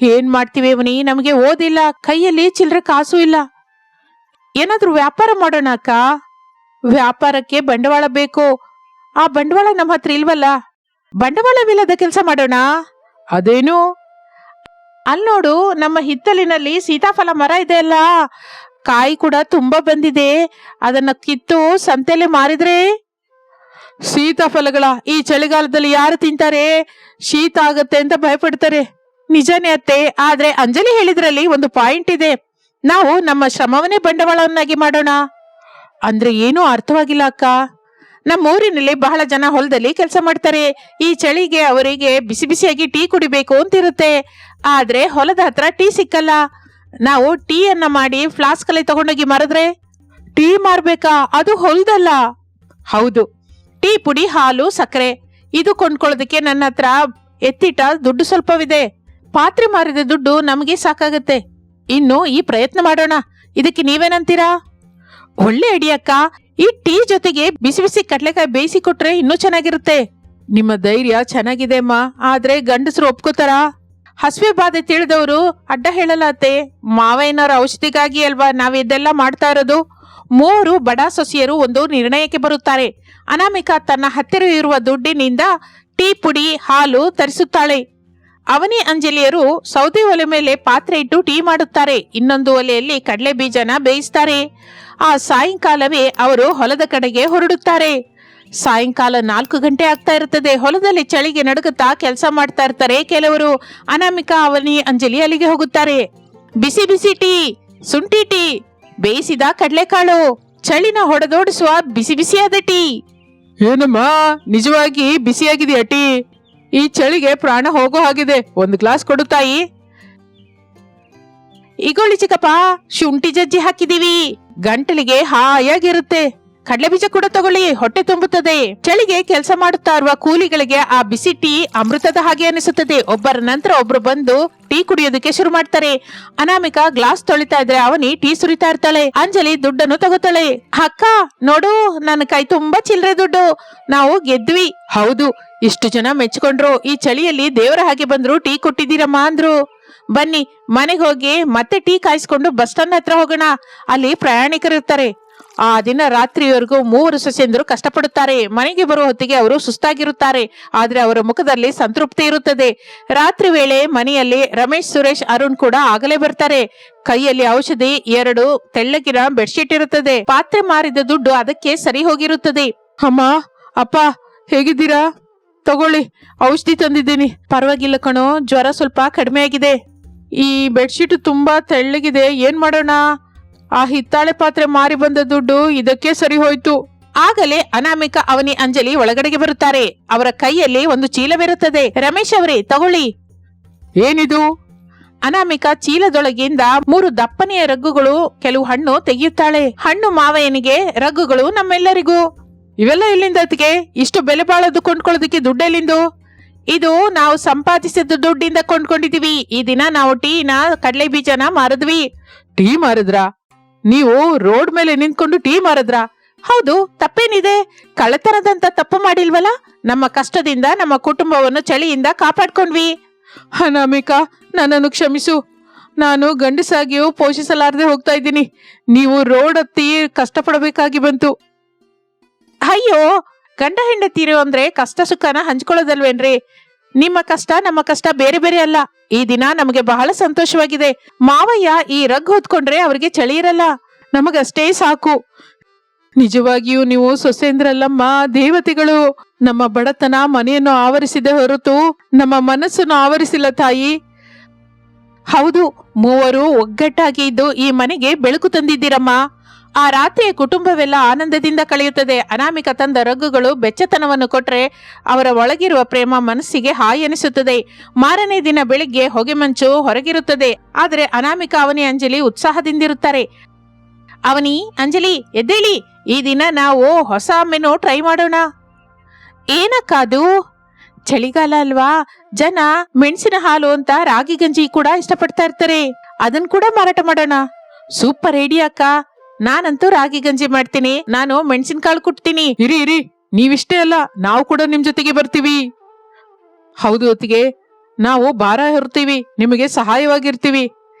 ಏನ್ ಮಾಡ್ತೀವಿ ಅವನಿ, ನಮಗೆ ಓದಿಲ್ಲ, ಕೈಯಲ್ಲಿ ಚಿಲ್ಲರೆ ಕಾಸು ಇಲ್ಲ. ಏನಾದ್ರೂ ವ್ಯಾಪಾರ ಮಾಡೋಣ ಅಕ್ಕ. ವ್ಯಾಪಾರಕ್ಕೆ ಬಂಡವಾಳ ಬೇಕು. ಆ ಬಂಡವಾಳ ನಮ್ಮ ಹತ್ರ ಇಲ್ವಲ್ಲ. ಬಂಡವಾಳವಿಲ್ಲದ ಕೆಲಸ ಮಾಡೋಣ. ಅದೇನು? ಅಲ್ಲಿ ನೋಡು, ನಮ್ಮ ಹಿತ್ತಲಿನಲ್ಲಿ ಸೀತಾಫಲ ಮರ ಇದೆ ಅಲ್ಲ, ಕಾಯಿ ಕೂಡ ತುಂಬಾ ಬಂದಿದೆ. ಅದನ್ನ ಕಿತ್ತು ಸಂತೆಲೆ ಮಾರಿದ್ರೆ. ಸೀತಾಫಲಗಳ ಈ ಚಳಿಗಾಲದಲ್ಲಿ ಯಾರು ತಿಂತಾರೆ? ಶೀತ ಆಗತ್ತೆ ಅಂತ ಭಯಪಡ್ತಾರೆ. ನಿಜನೇ ಅತ್ತೆ, ಆದ್ರೆ ಅಂಜಲಿ ಹೇಳಿದ್ರಲ್ಲಿ ಒಂದು ಪಾಯಿಂಟ್ ಇದೆ. ನಾವು ನಮ್ಮ ಶ್ರಮವನ್ನೇ ಬಂಡವಾಳವನ್ನಾಗಿ ಮಾಡೋಣ. ಅಂದ್ರೆ ಏನೂ ಅರ್ಥವಾಗಿಲ್ಲ ಅಕ್ಕ. ನಮ್ಮ ಊರಿನಲ್ಲಿ ಬಹಳ ಜನ ಹೊಲದಲ್ಲಿ ಕೆಲಸ ಮಾಡ್ತಾರೆ. ಈ ಚಳಿಗೆ ಅವರಿಗೆ ಬಿಸಿ ಬಿಸಿಯಾಗಿ ಟೀ ಕುಡಿಬೇಕು ಅಂತಿರುತ್ತೆ. ಆದ್ರೆ ಹೊಲದ ಹತ್ರ ಟೀ ಸಿಕ್ಕಲ್ಲ. ನಾವು ಟೀ ಅನ್ನ ಮಾಡಿ ಫ್ಲಾಸ್ಕ್ ಅಲ್ಲಿ ತಗೊಂಡೋಗಿ ಮಾರಿದ್ರೆ. ಟೀ ಮಾರ್ಬೇಕಾ? ಅದು ಹೊಲದಲ್ಲ. ಹೌದು, ಟೀ ಪುಡಿ, ಹಾಲು, ಸಕ್ಕರೆ ಇದು ಕೊಂಡ್ಕೊಳ್ಳೋದಕ್ಕೆ ನನ್ನ ಹತ್ರ ಎತ್ತಿಟ್ಟ ದುಡ್ಡು ಸ್ವಲ್ಪವಿದೆ. ಪಾತ್ರೆ ಮಾರಿದ ದುಡ್ಡು ನಮಗೆ ಸಾಕಾಗತ್ತೆ. ಇನ್ನು ಈ ಪ್ರಯತ್ನ ಮಾಡೋಣ. ಇದಕ್ಕೆ ನೀವೇನಂತೀರಾ? ಒಳ್ಳೆ ಅಡಿಯಕ್ಕ. ಈ ಟೀ ಜೊತೆಗೆ ಬಿಸಿ ಬಿಸಿ ಕಡ್ಲೆಕಾಯಿ ಬೇಯಿಸಿ ಕೊಟ್ರೆ ಇನ್ನೂ ಚೆನ್ನಾಗಿರುತ್ತೆ. ನಿಮ್ಮ ಧೈರ್ಯ ಚೆನ್ನಾಗಿದೆ ಅಮ್ಮ, ಆದ್ರೆ ಗಂಡಸರು ಒಪ್ಕೋತಾರಾ? ಹಸುವೆ ಬಾಧೆ ತಿಳಿದವರು ಅಡ್ಡ ಹೇಳಲ್ಲ ಅತ್ತೆ. ಮಾವಯ್ಯನವರ ಔಷಧಿಗಾಗಿ ಅಲ್ವಾ ನಾವಿದೆಲ್ಲ ಮಾಡ್ತಾ ಇರೋದು. 3 ಬಡ ಸೊಸೆಯರು ಒಂದು ನಿರ್ಣಯಕ್ಕೆ ಬರುತ್ತಾರೆ. ಅನಾಮಿಕಾ ತನ್ನ ಹತ್ತಿರ ಇರುವ ದುಡ್ಡಿನಿಂದ ಟೀ ಪುಡಿ, ಹಾಲು ತರಿಸುತ್ತಾಳೆ. ಅವನಿ ಅಂಜಲಿಯರು ಸೌದೆ ಒಲೆ ಮೇಲೆ ಪಾತ್ರೆ ಇಟ್ಟು ಟೀ ಮಾಡುತ್ತಾರೆ. ಇನ್ನೊಂದು ಒಲೆಯಲ್ಲಿ ಕಡಲೆ ಬೀಜನ ಬೇಯಿಸ್ತಾರೆ. ಆ ಸಾಯಂಕಾಲವೇ ಅವರು ಹೊಲದ ಕಡೆಗೆ ಹೊರಡುತ್ತಾರೆ. ಸಾಯಂಕಾಲ 4 ಗಂಟೆ ಆಗ್ತಾ ಇರುತ್ತದೆ. ಹೊಲದಲ್ಲಿ ಚಳಿಗೆ ನಡುಗುತ್ತಾ ಕೆಲಸ ಮಾಡ್ತಾ ಇರ್ತಾರೆ ಕೆಲವರು. ಅನಾಮಿಕಾ, ಅವನಿ, ಅಂಜಲಿ ಅಲ್ಲಿಗೆ ಹೋಗುತ್ತಾರೆ. ಬಿಸಿ ಬಿಸಿ ಟೀ, ಶುಂಠಿ ಟೀ, ಬೇಯಿಸಿದ ಕಡಲೆಕಾಳು, ಚಳಿನ ಹೊಡೆದೋಡಿಸುವ ಬಿಸಿ ಬಿಸಿಯಾದ ಟೀ. ಏನಮ್ಮ, ನಿಜವಾಗಿ ಬಿಸಿಯಾಗಿದೆಯಾ ಟೀ? ಈ ಚಳಿಗೆ ಪ್ರಾಣ ಹೋಗೋ ಹಾಗಿದೆ. 1 ಗ್ಲಾಸ್ ಕೊಡು ತಾಯಿ. ಈಗೋಳಿ ಚಿಕ್ಕಪ್ಪ, ಶುಂಠಿ ಜಜ್ಜಿ ಹಾಕಿದೀವಿ, ಗಂಟಲಿಗೆ ಹಾಯಾಗಿರುತ್ತೆ. ಕಡಲೆ ಬೀಜ ಕೂಡ ತಗೊಳ್ಳಿ, ಹೊಟ್ಟೆ ತುಂಬುತ್ತದೆ. ಚಳಿಗೆ ಕೆಲಸ ಮಾಡುತ್ತಾ ಇರುವ ಕೂಲಿಗಳಿಗೆ ಆ ಬಿಸಿ ಟೀ ಅಮೃತದ ಹಾಗೆ ಅನಿಸುತ್ತದೆ. ಒಬ್ಬರ ನಂತರ ಒಬ್ರು ಬಂದು ಟೀ ಕುಡಿಯೋದಕ್ಕೆ ಶುರು ಮಾಡ್ತಾರೆ. ಅನಾಮಿಕಾ ಗ್ಲಾಸ್ ತೊಳಿತಾ ಇದ್ರೆ ಅವನಿ ಟೀ ಸುರಿತಾ ಇರ್ತಾಳೆ. ಅಂಜಲಿ ದುಡ್ಡನ್ನು ತಗೋತಾಳೆ. ಅಕ್ಕ ನೋಡು, ನನ್ನ ಕೈ ತುಂಬಾ ಚಿಲ್ಲರೆ ದುಡ್ಡು, ನಾವು ಗೆದ್ವಿ. ಹೌದು, ಇಷ್ಟು ಜನ ಮೆಚ್ಕೊಂಡ್ರು. ಈ ಚಳಿಯಲ್ಲಿ ದೇವರ ಹಾಗೆ ಬಂದ್ರು ಟೀ ಕೊಟ್ಟಿದ್ದೀರಮ್ಮ ಅಂದ್ರು. ಬನ್ನಿ ಮನೆಗೆ ಹೋಗಿ ಮತ್ತೆ ಟೀ ಕಾಯಿಸ್ಕೊಂಡು ಬಸ್ ಸ್ಟಾಂಡ್ ಹತ್ರ ಹೋಗೋಣ. ಅಲ್ಲಿ ಪ್ರಯಾಣಿಕರಿರ್ತಾರೆ. ಆ ದಿನ ರಾತ್ರಿಯವರೆಗೂ 3 ಸೊಸೆಯಂದರು ಕಷ್ಟಪಡುತ್ತಾರೆ. ಮನೆಗೆ ಬರುವ ಹೊತ್ತಿಗೆ ಅವರು ಸುಸ್ತಾಗಿರುತ್ತಾರೆ. ಆದ್ರೆ ಅವರ ಮುಖದಲ್ಲಿ ಸಂತೃಪ್ತಿ ಇರುತ್ತದೆ. ರಾತ್ರಿ ವೇಳೆ ಮನೆಯಲ್ಲಿ ರಮೇಶ್, ಸುರೇಶ್, ಅರುಣ್ ಕೂಡ ಆಗಲೇ ಬರ್ತಾರೆ. ಕೈಯಲ್ಲಿ ಔಷಧಿ, 2 ತೆಳ್ಳಗಿನ ಬೆಡ್ಶೀಟ್ ಇರುತ್ತದೆ. ಪಾತ್ರೆ ಮಾರಿದ ದುಡ್ಡು ಅದಕ್ಕೆ ಸರಿ ಹೋಗಿರುತ್ತದೆ. ಅಮ್ಮ, ಅಪ್ಪ, ಹೇಗಿದ್ದೀರಾ? ತಗೊಳ್ಳಿ, ಔಷಧಿ ತಂದಿದ್ದೀನಿ. ಪರವಾಗಿಲ್ಲ ಕಣೋ, ಜ್ವರ ಸ್ವಲ್ಪ ಕಡಿಮೆ ಆಗಿದೆ. ಈ ಬೆಡ್ಶೀಟ್ ತುಂಬಾ ತೆಳ್ಳಗಿದೆ, ಏನ್ ಮಾಡೋಣ? ಆ ಹಿತ್ತಾಳೆ ಪಾತ್ರೆ ಮಾರಿ ಬಂದ ದುಡ್ಡು ಇದಕ್ಕೆ ಸರಿ ಹೋಯ್ತು. ಆಗಲೇ ಅನಾಮಿಕಾ, ಅವನಿ, ಅಂಜಲಿ ಒಳಗಡೆಗೆ ಬರುತ್ತಾರೆ. ಅವರ ಕೈಯಲ್ಲಿ ಒಂದು ಚೀಲವಿರುತ್ತದೆ. ರಮೇಶ್ ಅವರೇ, ತಗೊಳ್ಳಿ. ಏನಿದು? ಅನಾಮಿಕಾ ಚೀಲದೊಳಗಿಂದ 3 ದಪ್ಪನೆಯ ರಗ್ಗುಗಳು, ಕೆಲವು ಹಣ್ಣು ತೆಗೆಯುತ್ತಾಳೆ. ಹಣ್ಣು ಮಾವಯ್ಯನಿಗೆ, ರಗ್ಗುಗಳು ನಮ್ಮೆಲ್ಲರಿಗೂ. ಇವೆಲ್ಲ ಎಲ್ಲಿಂದ ಅತ್ತಿಗೆ? ಇಷ್ಟು ಬೆಲೆ ಬಾಳೋದು ಕೊಂಡ್ಕೊಳ್ಳೋದಕ್ಕೆ ದುಡ್ಡೆಲ್ಲಿಂದು? ಇದು ನಾವು ಸಂಪಾದಿಸಿದ ದುಡ್ಡಿಂದ ಕೊಂಡ್ಕೊಂಡಿದೀವಿ. ಈ ದಿನ ನಾವು ಟೀನ, ಕಡಲೆ ಬೀಜನ ಮಾರಿದ್ವಿ. ಟೀ ಮಾರಿದ್ರಾ? ನೀವು ರೋಡ್ ಮೇಲೆ ನಿಂತ್ಕೊಂಡು ಟೀ ಮಾರಿದ್ರಾ? ಹೌದು, ತಪ್ಪೇನಿದೆ? ಕಳ್ಳತನದಂತ ತಪ್ಪು ಮಾಡಿಲ್ವಲ್ಲ. ನಮ್ಮ ಕಷ್ಟದಿಂದ ನಮ್ಮ ಕುಟುಂಬವನ್ನು ಚಳಿಯಿಂದ ಕಾಪಾಡ್ಕೊಂಡ್ವಿ. ಅನಾಮಿಕಾ, ನನ್ನನ್ನು ಕ್ಷಮಿಸು. ನಾನು ಗಂಡಸಾಗಿಯೂ ಪೋಷಿಸಲಾರದೆ ಹೋಗ್ತಾ ಇದ್ದೀನಿ. ನೀವು ರೋಡ್ ಹತ್ತಿ ಕಷ್ಟಪಡಬೇಕಾಗಿ ಬಂತು. ಅಯ್ಯೋ, ಗಂಡ ಹೆಂಡತಿರು ಅಂದ್ರೆ ಕಷ್ಟ ಸುಖನ ಹಂಚ್ಕೊಳ್ಳೋದಲ್ವೇನ್ರಿ? ನಿಮ್ಮ ಕಷ್ಟ ನಮ್ಮ ಕಷ್ಟ ಬೇರೆ ಬೇರೆ ಅಲ್ಲ. ಈ ದಿನ ನಮಗೆ ಬಹಳ ಸಂತೋಷವಾಗಿದೆ. ಮಾವಯ್ಯ ಈ ರಗ್ ಹೊತ್ಕೊಂಡ್ರೆ ಅವ್ರಿಗೆ ಚಳಿ ಇರಲ್ಲ, ನಮಗಷ್ಟೇ ಸಾಕು. ನಿಜವಾಗಿಯೂ ನೀವು ಸೊಸೆಂದ್ರಲ್ಲಮ್ಮ, ದೇವತೆಗಳು. ನಮ್ಮ ಬಡತನ ಮನೆಯನ್ನು ಆವರಿಸಿದೆ ಹೊರತು ನಮ್ಮ ಮನಸ್ಸನ್ನು ಆವರಿಸಿಲ್ಲ ತಾಯಿ. ಹೌದು, 3 ಒಗ್ಗಟ್ಟಾಗಿ ಇದ್ದು ಈ ಮನೆಗೆ ಬೆಳಕು ತಂದಿದ್ದೀರಮ್ಮ. ಆ ರಾತ್ರಿಯ ಕುಟುಂಬವೆಲ್ಲ ಆನಂದದಿಂದ ಕಳೆಯುತ್ತದೆ. ಅನಾಮಿಕ ತಂದ ರಗ್ಗುಗಳು ಬೆಚ್ಚತನವನ್ನು ಕೊಟ್ರೆ ಅವರ ಒಳಗಿರುವ ಪ್ರೇಮ ಮನಸ್ಸಿಗೆ ಹಾಯಿ ಎನಿಸುತ್ತದೆ. ಮಾರನೇ ದಿನ ಬೆಳಿಗ್ಗೆ ಹೊಗೆ ಮಂಚು ಹೊರಗಿರುತ್ತದೆ. ಆದರೆ ಅನಾಮಿಕ ಅವನಿ ಅಂಜಲಿ ಉತ್ಸಾಹದಿಂದಿರುತ್ತಾರೆ. ಅವನಿ, ಅಂಜಲಿ, ಎದ್ದೇಳಿ, ಈ ದಿನ ನಾವು ಹೊಸ ಮೆನು ಟ್ರೈ ಮಾಡೋಣ. ಏನಕ್ಕಾದು? ಚಳಿಗಾಲ ಅಲ್ವಾ, ಜನ ಮೆಣಸಿನ ಹಾಲು ಅಂತ ರಾಗಿ ಗಂಜಿ ಕೂಡ ಇಷ್ಟಪಡ್ತಾ ಇರ್ತಾರೆ. ಅದನ್ ಕೂಡ ಮಾರಾಟ ಮಾಡೋಣ. ಸೂಪರ್ ಐಡಿಯಾ ಅಕ್ಕ. ನಾನಂತೂ ರಾಗಿ ಗಂಜಿ ಮಾಡ್ತೀನಿ. ನಾನು ಮೆಣಸಿನಕಾಳು ಕುಟ್ತೀನಿ. ಇರಿ ಇರಿ, ನೀವಿಷ್ಟೇ ಅಲ್ಲ, ನಾವು ಕೂಡ ನಿಮ್ ಜೊತೆಗೆ ಬರ್ತೀವಿ. ಹೌದು ಅತ್ತಿಗೆ, ನಾವು ಭಾರ ಹೊರ್ತೀವಿ, ನಿಮಗೆ ಸಹಾಯವಾಗಿರ್ತೀವಿ.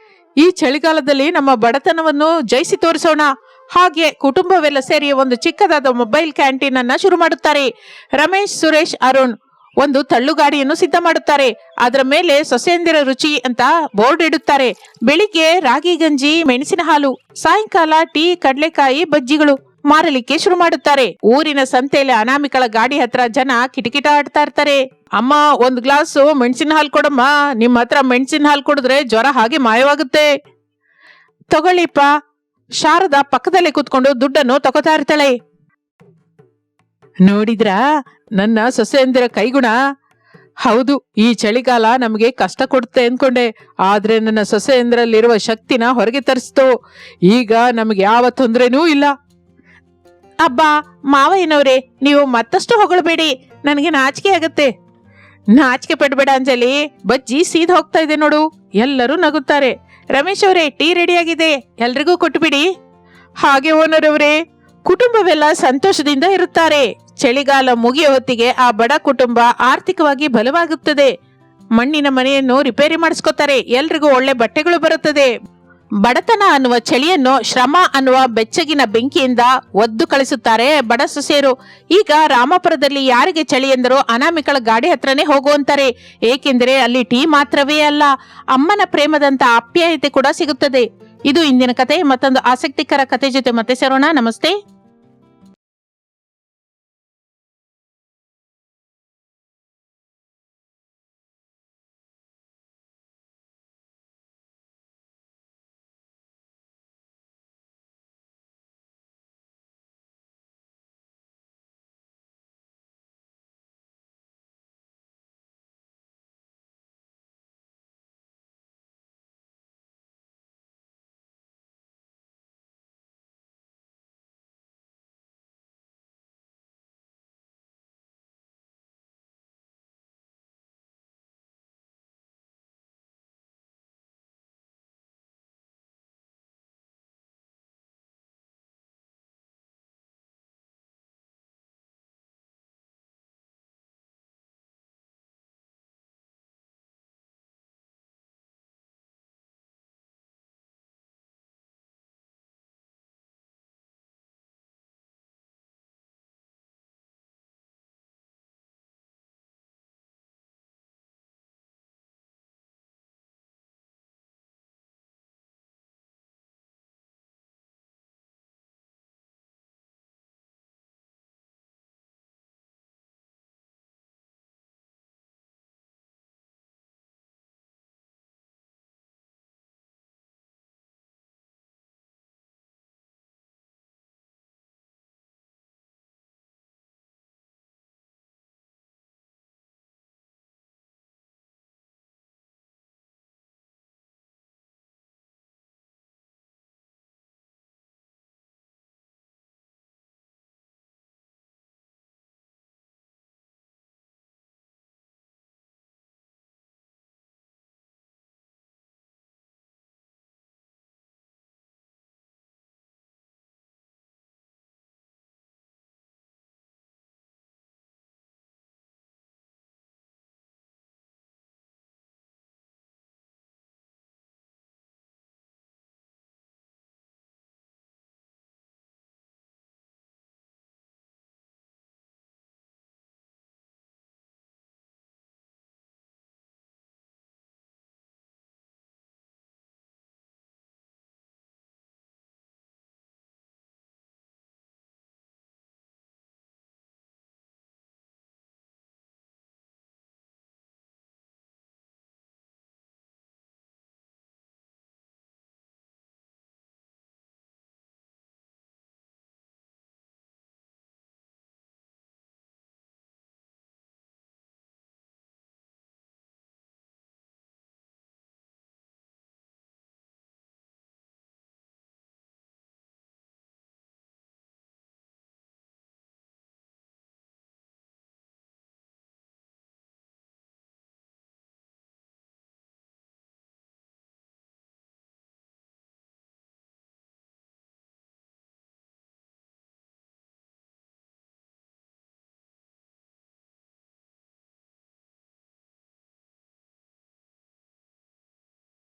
ಈ ಚಳಿಗಾಲದಲ್ಲಿ ನಮ್ಮ ಬಡತನವನ್ನು ಜಯಿಸಿ ತೋರಿಸೋಣ. ಹಾಗೆ ಕುಟುಂಬವೆಲ್ಲ ಸೇರಿ ಒಂದು ಚಿಕ್ಕದಾದ ಮೊಬೈಲ್ ಕ್ಯಾಂಟೀನ್ ಅನ್ನ ಶುರು ಮಾಡುತ್ತಾರೆ. ರಮೇಶ್, ಸುರೇಶ್, ಅರುಣ್ ಒಂದು ತಳ್ಳುಗಾಡಿಯನ್ನು ಸಿದ್ಧ ಮಾಡುತ್ತಾರೆ. ಅದರ ಮೇಲೆ ಸೊಸೆಯಂದಿರ ರುಚಿ ಅಂತ ಬೋರ್ಡ್ ಇಡುತ್ತಾರೆ. ಬೆಳಿಗ್ಗೆ ರಾಗಿ ಗಂಜಿ, ಮೆಣಸಿನ ಹಾಲು, ಸಾಯಂಕಾಲ ಟೀ, ಕಡಲೆಕಾಯಿ, ಬಜ್ಜಿಗಳು ಮಾರಲಿಕ್ಕೆ ಶುರು ಮಾಡುತ್ತಾರೆ. ಊರಿನ ಸಂತೆಯಲ್ಲಿ ಅನಾಮಿಕಳ ಗಾಡಿ ಹತ್ರ ಜನ ಕಿಟಕಿಟ ಆಡ್ತಾ ಇರ್ತಾರೆ. ಅಮ್ಮ, ಒಂದ್ ಗ್ಲಾಸ್ ಮೆಣಸಿನ ಹಾಲು ಕೊಡಮ್ಮ. ನಿಮ್ ಹತ್ರ ಮೆಣಸಿನ ಹಾಲು ಕುಡಿದ್ರೆ ಜ್ವರ ಹಾಗೆ ಮಾಯವಾಗುತ್ತೆ. ತಗೊಳ್ಳಿಪ್ಪ. ಶಾರದಾ ಪಕ್ಕದಲ್ಲೇ ಕೂತ್ಕೊಂಡು ದುಡ್ಡನ್ನು ತಗೋತಾ ಇರ್ತಾಳೆ. ನೋಡಿದ್ರಾ ನನ್ನ ಸೊಸೆಯಂದಿರ ಕೈಗುಣ? ಹೌದು, ಈ ಚಳಿಗಾಲ ನಮಗೆ ಕಷ್ಟ ಕೊಡುತ್ತೆ ಅನ್ಕೊಂಡೆ, ಆದ್ರೆ ನನ್ನ ಸೊಸೆಯಂದ್ರಲ್ಲಿರುವ ಶಕ್ತಿನ ಹೊರಗೆ ತರಿಸ್ತು. ಈಗ ನಮ್ಗೆ ಯಾವ ತೊಂದ್ರೆನೂ ಇಲ್ಲ. ಅಬ್ಬಾ ಮಾವಯ್ಯನವ್ರೆ, ನೀವು ಮತ್ತಷ್ಟು ಹೊಗಳಬೇಡಿ, ನನಗೆ ನಾಚಿಕೆ ಆಗತ್ತೆ. ನಾಚಿಕೆ ಪಡ್ಬೇಡ ಅಂಜಲಿ, ಬಜ್ಜಿ ಸೀದ್ ಹೋಗ್ತಾ ಇದೆ ನೋಡು. ಎಲ್ಲರೂ ನಗುತ್ತಾರೆ. ರಮೇಶ್ ಅವರೇ, ಟೀ ರೆಡಿಯಾಗಿದೆ, ಎಲ್ರಿಗೂ ಕೊಟ್ಟುಬಿಡಿ. ಹಾಗೆ ಓನರ್ ಅವರೇ. ಕುಟುಂಬವೆಲ್ಲ ಸಂತೋಷದಿಂದ ಇರುತ್ತಾರೆ. ಚಳಿಗಾಲ ಮುಗಿಯೋ ಹೊತ್ತಿಗೆ ಆ ಬಡ ಕುಟುಂಬ ಆರ್ಥಿಕವಾಗಿ ಬಲವಾಗುತ್ತದೆ. ಮಣ್ಣಿನ ಮನೆಯನ್ನು ರಿಪೇರಿ ಮಾಡಿಸ್ಕೊತಾರೆ. ಎಲ್ರಿಗೂ ಒಳ್ಳೆ ಬಟ್ಟೆಗಳು ಬರುತ್ತದೆ. ಬಡತನ ಅನ್ನುವ ಚಳಿಯನ್ನು ಶ್ರಮ ಅನ್ನುವ ಬೆಚ್ಚಗಿನ ಬೆಂಕಿಯಿಂದ ಒದ್ದು ಕಳಿಸುತ್ತಾರೆ ಬಡ ಸೊಸೆಯರು. ಈಗ ರಾಮಪುರದಲ್ಲಿ ಯಾರಿಗೆ ಚಳಿ ಎಂದರೂ ಅನಾಮಿಕಳ ಗಾಡಿ ಹತ್ರನೇ ಹೋಗುವಂತಾರೆ. ಏಕೆಂದರೆ ಅಲ್ಲಿ ಟೀ ಮಾತ್ರವೇ ಅಲ್ಲ, ಅಮ್ಮನ ಪ್ರೇಮದಂತ ಆಪ್ಯಾಯತೆ ಕೂಡ ಸಿಗುತ್ತದೆ. ಇದು ಇಂದಿನ ಕತೆ. ಮತ್ತೊಂದು ಆಸಕ್ತಿಕರ ಕತೆ ಜೊತೆ ಮತ್ತೆ ಸೇರೋಣ. ನಮಸ್ತೆ.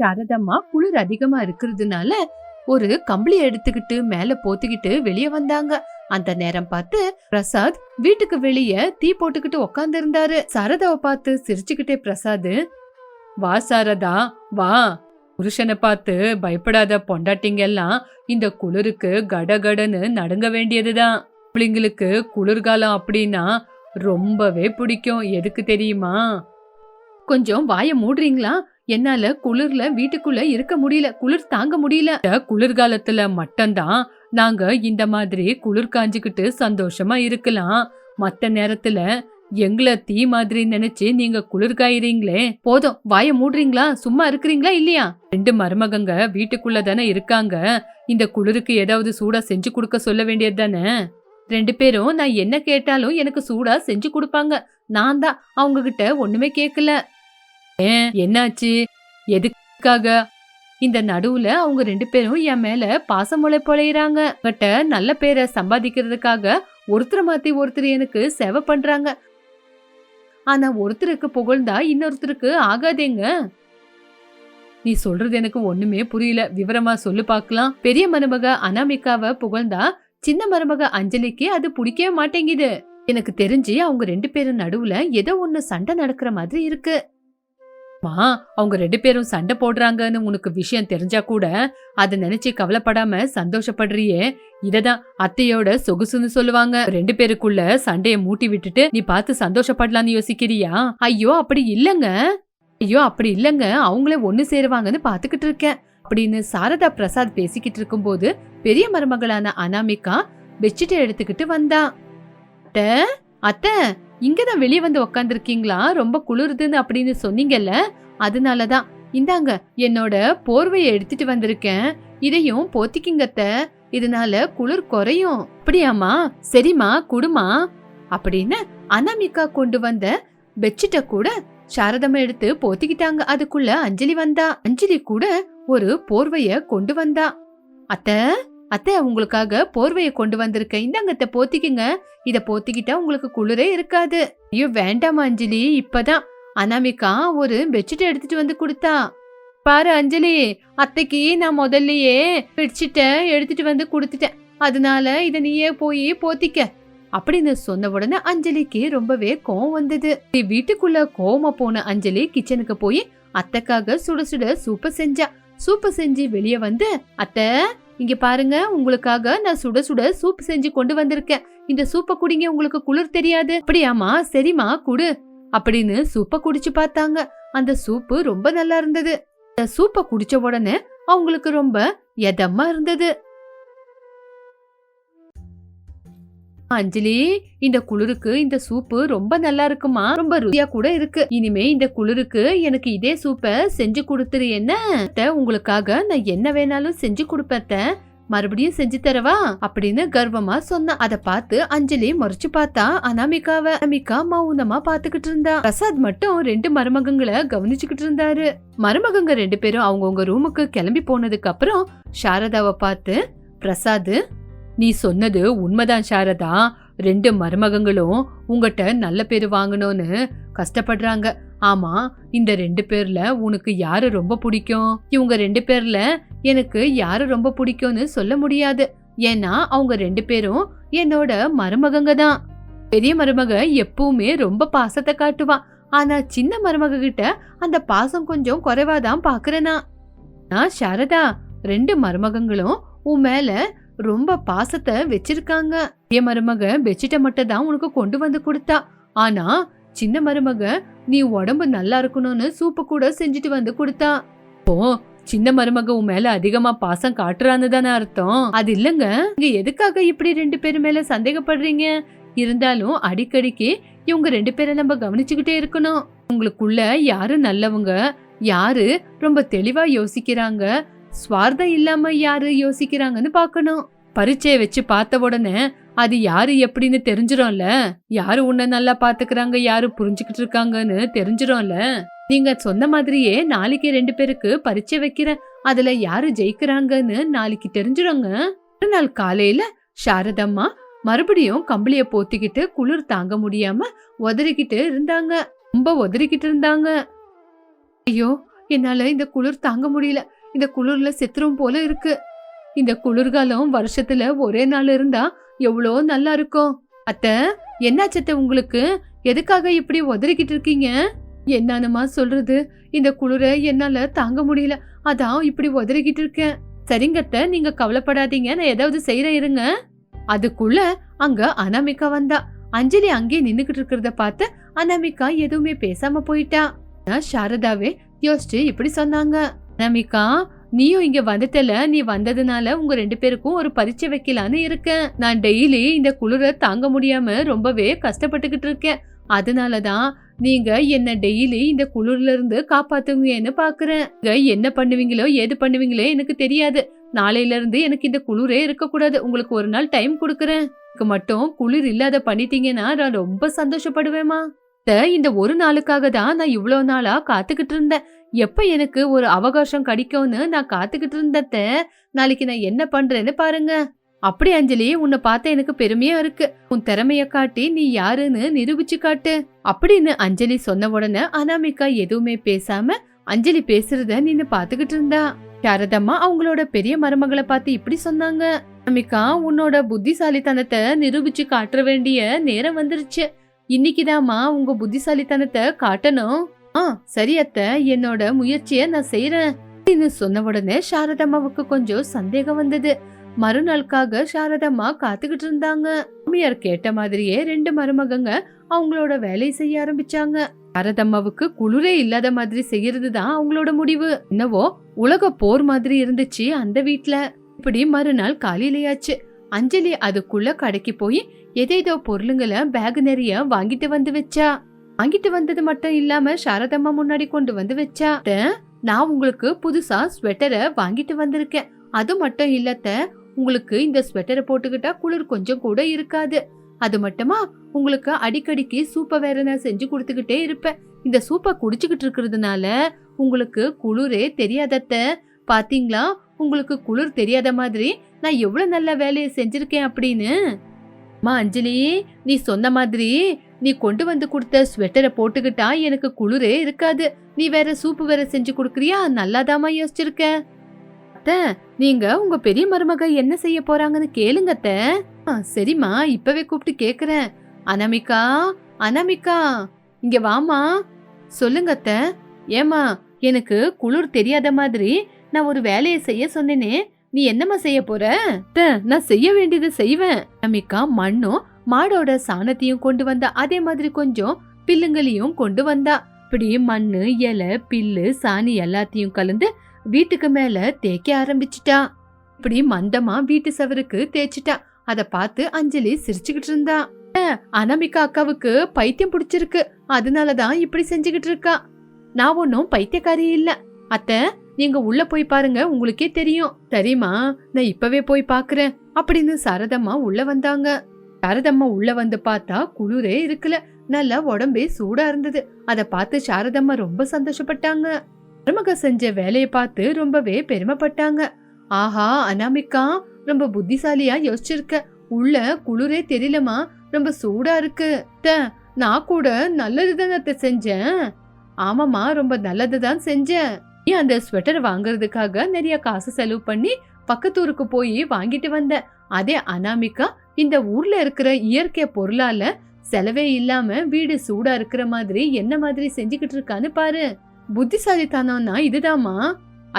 சாரதம்மா குளிர் அதிகமா இருக்கிறதுனால ஒரு கம்பளி எடுத்துக்கிட்டு மேல போத்திக்கிட்டு வெளியே வந்தாங்க. அந்த நேரம் பார்த்து பிரசாத் வீட்டுக்கு வெளியே தீ போட்டுக்கிட்டு உக்காந்து இருந்தாரு. சாரதாவை பார்த்து சிரிச்சுக்கிட்டே பிரசாத், வா சாரதா வா, புருஷனை பார்த்து பயப்படாத பொண்டாட்டிங்க எல்லாம் இந்த குளிருக்கு கடகடன்னு நடுங்க வேண்டியதுதான். பிள்ளைங்களுக்கு குளிர்காலம் அப்படின்னா ரொம்பவே பிடிக்கும். எதுக்கு தெரியுமா? கொஞ்சம் வாய மூடுறீங்களா? என்னால குளிர்ல வீட்டுக்குள்ள இருக்க முடியல, குளிர் தாங்க முடியல. குளிர்காலத்துல மட்டும்தான் நாங்க இந்த மாதிரி குளிர் காஞ்சுக்கிட்டு சந்தோஷமா இருக்கலாம். மத்த நேரத்துல எங்களை தீ மாதிரி நினைச்சு நீங்க குளிர்காயிறீங்களே. போதும், வாய மூடுறீங்களா? சும்மா இருக்கிறீங்களா இல்லையா? 2 மருமகங்க வீட்டுக்குள்ள தானே இருக்காங்க. இந்த குளிருக்கு ஏதாவது சூடா செஞ்சு கொடுக்க சொல்ல வேண்டியது தானே. 2 பேரும் நான் என்ன கேட்டாலும் எனக்கு சூடா செஞ்சு கொடுப்பாங்க. நான் தான் அவங்க கிட்ட ஒண்ணுமே கேட்கல. ஏன், என்னாச்சு? எதுக்காக? இந்த நடுவுல அவங்க 2 பேரும் என் மேல பாசமொழி பொழையிறாங்க. கிட்ட நல்ல பேரை சம்பாதிக்கிறதுக்காக ஒருத்தரை மாத்தி ஒருத்தர் எனக்கு சேவை பண்றாங்க. ஆனா ஒருத்தருக்கு புகழ்ந்தா இன்னொருத்தருக்கு ஆகாதேங்க. நீ சொல்றது எனக்கு ஒண்ணுமே புரியல, விவரமா சொல்லு பாக்கலாம். பெரிய மருமக அனாமிகாவை புகழ்ந்தா சின்ன மருமக அஞ்சலிக்கு அது பிடிக்கவே மாட்டேங்குது. எனக்கு தெரிஞ்சு அவங்க 2 பேரும் நடுவுல ஏதோ ஒண்ணு சண்டை நடக்கிற மாதிரி இருக்கு. அவங்க 2 பேரும் சண்டை போடுறாங்கன்னு உனக்கு விஷயம் தெரிஞ்சா கூட அத நினைச்சு கவலைப்படாம சந்தோஷப்படுறியே, இததான் அத்தையோட சொகுசுன்னு சொல்லுவாங்க. 2 பேருக்குள்ள சண்டைய மூட்டி விட்டுட்டு நீ பார்த்து சந்தோஷப்படலான்னு யோசிக்கிறியா? ஐயோ அப்படி இல்லங்க, அவங்களே ஒண்ணு சேருவாங்கன்னு பாத்துக்கிட்டு இருக்கேன் அப்படின்னு சாரதா பிரசாத் பேசிக்கிட்டு இருக்கும்போது பெரிய மருமகளான அனாமிகா பெட்ஷீட்டை எடுத்துக்கிட்டு வந்தா. அத்தை, இங்கதான் வெளியே வந்து உக்காந்துருக்கீங்களா? ரொம்ப குளிருதுன்னு அப்படின்னு சொன்னீங்கல்ல, அதனாலதான் இந்தாங்க என்னோட போர்வையை எடுத்துட்டு வந்திருக்கேன். இதையும் போத்திக்கிங்க அத்தை, இதனால குளிர் குறையும். அப்படியாமா? சரிம்மா குடுமா அப்படின்னு அனாமிகா கொண்டு வந்த பெட்ஷீட்டை கூட சாரதம்மா எடுத்து போத்திக்கிட்டாங்க. அதுக்குள்ள அஞ்சலி வந்தா. அஞ்சலி கூட ஒரு போர்வைய கொண்டு வந்தா. அத்தை உங்களுக்காக போர்வைய கொண்டு வந்திருக்கேன், இந்தாங்க அத்தை போத்திக்குங்க. இத போத்திக்கிட்டா உங்களுக்கு குளிரே இருக்காது. ஐயோ வேண்டாமா அஞ்சலி, இப்பதான் அனாமிகா ஒரு பெட்ஷீட் எடுத்துட்டு வந்து கொடுத்தா. பாரு அஞ்சலி, அத்தைக்கு நான் முதல்லயே பெட்ஷீட்டை எடுத்துட்டு வந்து கொடுத்துட்டேன், அதனால இத நீயே போய் போத்திக்க அப்படின்னு சொன்ன உடனே அஞ்சலிக்கு ரொம்பவே கோவம் வந்தது. வீட்டுக்குள்ள கோவமா போன அஞ்சலி கிச்சனுக்கு போய் அத்தைக்காக சுட சுட சூப்ப செஞ்சா. சூப்ப செஞ்சு வெளியே வந்து, அத்தை இங்க பாருங்க, உங்களுக்காக நான் சுட சுட சூப் செஞ்சு கொண்டு வந்திருக்கேன், இந்த சூப்பை குடிங்க, உங்களுக்கு குளிர் தெரியாது. அப்படியாமா? சரிமா குடு அப்படின்னு சூப்பை குடிச்சு பார்த்தாங்க. அந்த சூப்பு ரொம்ப நல்லா இருந்தது. அந்த சூப்பை குடிச்ச உடனே அவங்களுக்கு ரொம்ப எதமா இருந்தது. அஞ்சலி, இந்த குளிருக்கு இந்த சூப்பு ரொம்ப நல்லா இருக்குமா, ரொம்ப ருசியா கூட இருக்கு. இனிமே இந்த குளிருக்கு எனக்கு இதே சூப்பை செஞ்சு கொடுத்துரு. என்ன உங்களுக்காக நான் என்ன வேணாலும் செஞ்சு கொடுப்பேன், மறுபடியும் செஞ்சு தரவா அப்படின்னு கர்வமா சொன்னா. அத பார்த்து அஞ்சலி முறைச்சு பார்த்தா அனாமிகாவை. அனாமிகா மௌனமா பாத்துக்கிட்டு இருந்தா. பிரசாத் மட்டும் 2 மருமகங்களை கவனிச்சுக்கிட்டு இருந்தாரு. மருமகங்க 2 பேரும் அவங்கவுங்க ரூமுக்கு கிளம்பி போனதுக்கு அப்புறம் சாரதாவை பார்த்து, பிரசாத் நீ சொன்னது உண்மைதான் சாரதா, 2 மருமகங்களும் உங்ககிட்ட நல்ல பேரு வாங்கணும்னு கஷ்டப்படுறாங்க. ஆமா, இந்த 2 பேர்ல உனக்கு யாரு ரொம்ப பிடிக்கும்? இவங்க 2 பேர்ல எனக்கு யாரு ரொம்ப பிடிக்கும்னு சொல்ல முடியாது, ஏன்னா அவங்க 2 பேரும் என்னோட மருமகங்க தான். பெரிய மருமக எப்பவுமே ரொம்ப பாசத்தை காட்டுவா, ஆனா சின்ன மருமக கிட்ட அந்த பாசம் கொஞ்சம் குறைவாதான் பாக்குறேனா. சாரதா, 2 மருமகங்களும் உன் மேல ரொம்ப பாசத்தை வச்சிருக்காங்க. பெரிய மருமக பெட்ஷீட்டை மட்டும் தான் உனக்கு கொண்டு வந்து கொடுத்தா, ஆனா சின்ன மருமக நீ உடம்பு நல்லா இருக்கணும்னு சூப்பு கூட செஞ்சுட்டு வந்து கொடுத்தா. ஓ, சின்ன மருமக உன் மேல அதிகமா பாசம் காட்டுறான்னு தானே அர்த்தம்? அது இல்லங்க, நீங்க எதுக்காக இப்படி 2 பேரு மேல சந்தேகப்படுறீங்க? இருந்தாலும் அடிக்கடிக்கு இவங்க 2 பேரை நம்ம கவனிச்சுக்கிட்டே இருக்கணும். உங்களுக்குள்ள யாரு நல்லவங்க, யாரு ரொம்ப தெளிவா யோசிக்கிறாங்க, ஸ்வார்த்தம் இல்லாம யாரு யோசிக்கிறாங்கன்னு பாக்கணும். பரீட்சையை வச்சு பார்த்த உடனே அது யாரு எப்படின்னு தெரிஞ்சிரும்ல. யாரு உன்னை நல்லா பாத்துக்கிறாங்க, யாரு புரிஞ்சுக்கிட்டு இருக்காங்கன்னு தெரிஞ்சிரும்ல. நீங்க சொன்ன மாதிரியே நாளைக்கு 2 பேருக்கு பரீட்சை வைக்கிறேன், அதுல யாரு ஜெயிக்கிறாங்கன்னு நாளைக்கு தெரிஞ்சிருங்க. ஒரு நாள் காலையில சாரதம்மா மறுபடியும் கம்பளிய போத்திக்கிட்டு குளிர் தாங்க முடியாம உதறிக்கிட்டு இருந்தாங்க. ரொம்ப உதறிக்கிட்டு இருந்தாங்க. ஐயோ, என்னால இந்த குளிர் தாங்க முடியல. இந்த குளிர்ல செத்துரும் போல இருக்கு. இந்த குளிர்காலம் வருஷத்துல ஒரே நாள் இருந்தா எவ்வளோ நல்லா இருக்கும். அத்தை, என்னாச்சத்த உங்களுக்கு? எதுக்காக இப்படி உதறிக்கிட்டு இருக்கீங்க? என்னன்னுமா சொல்றது? இந்த குளிரை என்னால தாங்க முடியல, அதான் இப்படி உதறிக்கிட்டு இருக்கேன். சரிங்கத்த, நீங்க கவலைப்படாதீங்க, நான் ஏதாவது செய்யறேன் இருங்க. அதுக்குள்ள அங்க அனாமிகா வந்தா. அஞ்சலி அங்கேயே நின்னுகிட்டு இருக்கிறத பார்த்து அனாமிகா எதுவுமே பேசாம போயிட்டா. சாரதாவே யோசிச்சு இப்படி சொன்னாங்க. அனாமிகா, நீயும் இங்க வந்துட்டல, நீ வந்ததுனால உங்க 2 பேருக்கும் ஒரு பரீட்சை வைக்கலான்னு இருக்கேன். நான் டெய்லி இந்த குளிரை தாங்க முடியாம ரொம்பவே கஷ்டப்பட்டுக்கிட்டு இருக்கேன். அதனாலதான் நீங்க என்ன டெய்லி இந்த குளிர்ல இருந்து காப்பாத்துவீங்கன்னு பாக்குறேன். என்ன பண்ணுவீங்களோ ஏது பண்ணுவீங்களோ எனக்கு தெரியாது. நாளையில இருந்து எனக்கு இந்த குளிரே இருக்க கூடாது. உங்களுக்கு ஒரு நாள் டைம் கொடுக்கறேன். மட்டும் குளிர் இல்லாத பண்ணிட்டீங்கன்னா நான் ரொம்ப சந்தோஷப்படுவேமா. இந்த ஒரு நாளுக்காக தான் நான் இவ்வளவு நாளா காத்துக்கிட்டு இருந்தேன். எப்ப எனக்கு ஒரு அவகாசம் கிடைக்கும்னு நான் காத்துக்கிட்டு இருந்தேன். நாளைக்கு நான் என்ன பண்றேன்னு பாருங்க. அப்படி அஞ்சலி, உன்னை பார்த்த எனக்கு பெருமையா இருக்கு. உன் திறமைய காட்டி நீ யாருன்னு நிரூபிச்சு காட்டு அப்படின்னு அஞ்சலி சொன்ன உடனே அனாமிகா எதுவுமே பேசாம அஞ்சலி பேசுறத நின்னு பாத்துக்கிட்டு இருந்தா. சாரதம்மா அவங்களோட பெரிய மருமகளை பார்த்து இப்படி சொன்னாங்க. அனாமிகா, உன்னோட புத்திசாலித்தனத்தை நிரூபிச்சு காட்ட வேண்டிய நேரம் வந்துருச்சு. இன்னைக்குதாம்மா உங்க புத்திசாலித்தனத்தை காட்டணும். சரி அத்தை, என்னோட முயற்சிய நான் செய்யறேன் அப்படின்னு சொன்ன உடனே சாரதம்மாவுக்கு கொஞ்சம் சந்தேகம் வந்தது. மறுநாளுக்காக சாரதம்மா காத்துக்கிட்டு இருந்தாங்க. மாமியார் கேட்ட மாதிரியே 2 மருமகங்க அவங்களோட வேலையை செய்ய ஆரம்பிச்சாங்க. சாரதம்மாவுக்கு குளிரே இல்லாத மாதிரி செய்யறதுதான் அவங்களோட முடிவு. என்னவோ உலக போர் மாதிரி இருந்துச்சு அந்த வீட்ல. இப்படி மறுநாள் காலையிலயாச்சு. அஞ்சலி அதுக்குள்ள கடைக்கு போய் ஏதேதோ பொருளுங்களை பேக் நிறைய வாங்கிட்டு வந்து வச்சா. வாங்கிட்டு வந்தது மட்டும் இல்லாம சாரதம்மா முன்னாடி கொண்டு வந்து வச்சா. நான் உங்களுக்கு புதுசா ஸ்வெட்டரை வாங்கிட்டு வந்திருக்கேன். அது மட்டும் இல்லத்த, உங்களுக்கு இந்த ஸ்வெட்டரை போட்டுக்கிட்டா குளிர் கொஞ்சம் கூட இருக்காது. அது மட்டுமா, உங்களுக்கு அடிக்கடிக்கு சூப்பை வேற நான் செஞ்சு கொடுத்துக்கிட்டே இருப்பேன். இந்த சூப்பை குடிச்சுக்கிட்டு இருக்கிறதுனால உங்களுக்கு குளிரே தெரியாதத்த. பாத்தீங்களா, உங்களுக்கு குளிர் தெரியாத மாதிரி நான் எவ்வளவு நல்ல வேலையை செஞ்சிருக்கேன் அப்படின்னு. அஞ்சலி, நீ சொன்ன மாதிரி நீ கொண்டு வந்து கொடுத்த ஸ்வெட்டரை போட்டுக்கிட்டா எனக்கு குளிரே இருக்காது. நீ வேற சூப்பு வேற செஞ்சு கொடுக்குறியா? நல்லாதாமா யோசிச்சிருக்க. அத்தை, நீங்க உங்க பெரிய மருமக என்ன செய்ய போறாங்கன்னு கேளுங்க அத்தை. சரிம்மா, இப்பவே கூப்பிட்டு கேக்குறேன். அனாமிகா, அனாமிகா, இங்க வாமா. சொல்லுங்க அத்தை. ஏமா, எனக்கு குளிர் தெரியாத மாதிரி நான் ஒரு வேலையை செய்ய சொன்னேனே, நீ என்னம்மா செய்ய போற? நான் செய்ய வேண்டியது செய்வேன். அனாமிகா மண்ணும் மாடோட சாணத்தையும் கொண்டு வந்தா. அதே மாதிரி கொஞ்சம் பில்லுங்களையும் கொண்டு வந்தா. இப்படி மண்ணு, இலை, பில்லு, சாணி எல்லாத்தையும் கலந்து வீட்டுக்கு மேல தேய்க்க ஆரம்பிச்சுட்டா. இப்படி மந்தமா வீட்டு சவருக்கு தேய்ச்சிட்டா. அத பார்த்து அஞ்சலி சிரிச்சுக்கிட்டு இருந்தா. அனாமிகா அக்காவுக்கு பைத்தியம் பிடிச்சிருக்கு, அதனாலதான் இப்படி செஞ்சுக்கிட்டு இருக்கா. நான் ஒன்னும் பைத்தியக்காரி இல்ல அத்தை, நீங்க உள்ள போய் பாருங்க, உங்களுக்கே தெரியும். சரிம்மா, நான் இப்பவே போய் பாக்குறேன் அப்படின்னு சாரதம்மா உள்ள வந்தாங்க. சாரதம்மா உள்ள வந்து பார்த்தா குளிரே இருக்கல, நல்லா உடம்பே சூடா இருந்தது. அத பார்த்து சாரதம்மா ரொம்ப சந்தோஷப்பட்டாங்க. மருமக செஞ்ச வேலையை பார்த்து ரொம்பவே பெருமைப்பட்டாங்க. ஆஹா, அனாமிகா ரொம்ப புத்திசாலியா யோசிச்சிருக்க. உள்ள குளிரே தெரியலமா, ரொம்ப சூடா இருக்கு. நான் கூட நல்லதுதான் செஞ்சேன். ஆமாமா, ரொம்ப நல்லதுதான் செஞ்சேன். நீ அந்த ஸ்வெட்டர் வாங்குறதுக்காக நிறைய காசு செலவு பண்ணி பக்கத்தூருக்கு போய் வாங்கிட்டு வந்த. அதே அனாமிகா இந்த ஊர்ல இருக்கிற இயற்கை பொருளால செலவே இல்லாம வீடு சூடா இருக்கிற மாதிரி என்ன மாதிரி செஞ்சுக்கிட்டு இருக்கான்னு பாரு. புத்திசாலித்தனம்னா இதுதாமா.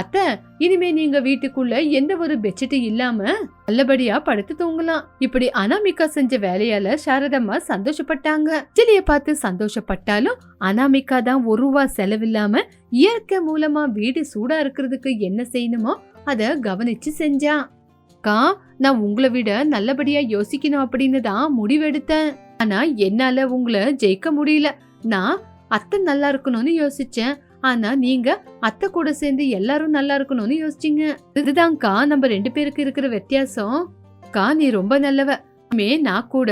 அத்தை, இனிமே நீங்க வீட்டுக்குள்ள எந்த ஒரு பெட்ஷீட் இல்லாம நல்லபடியா படுத்து தூங்கலாம். இப்படி அனாமிகா செஞ்ச வேலையால சாரதம்மா சந்தோஷப்பட்டாங்க. அஞ்சலிய பார்த்து சந்தோஷப்பட்டாலும் அனாமிகா தான் 1 ரூபா செலவில்லாம இயற்கை மூலமா வீடு சூடா இருக்கிறதுக்கு என்ன செய்யணுமோ அத கவனிச்சு செஞ்சா. அக்கா, நான் உங்களை விட நல்லபடியா யோசிக்கணும் அப்படின்னு தான் முடிவெடுத்தேன். ஆனா என்னால உங்களை ஜெயிக்க முடியல. நான் அத்தை நல்லா இருக்கணும்னு யோசிச்சேன். ஆனா நீங்க அத்தை கூட சேர்ந்து எல்லாரும் நல்லா இருக்கணும்னு யோசிச்சீங்க. இதுதான்க்கா நம்ம 2 பேருக்கு இருக்கிற வித்தியாசம். அக்கா, நீ ரொம்ப நல்லவ. நான் கூட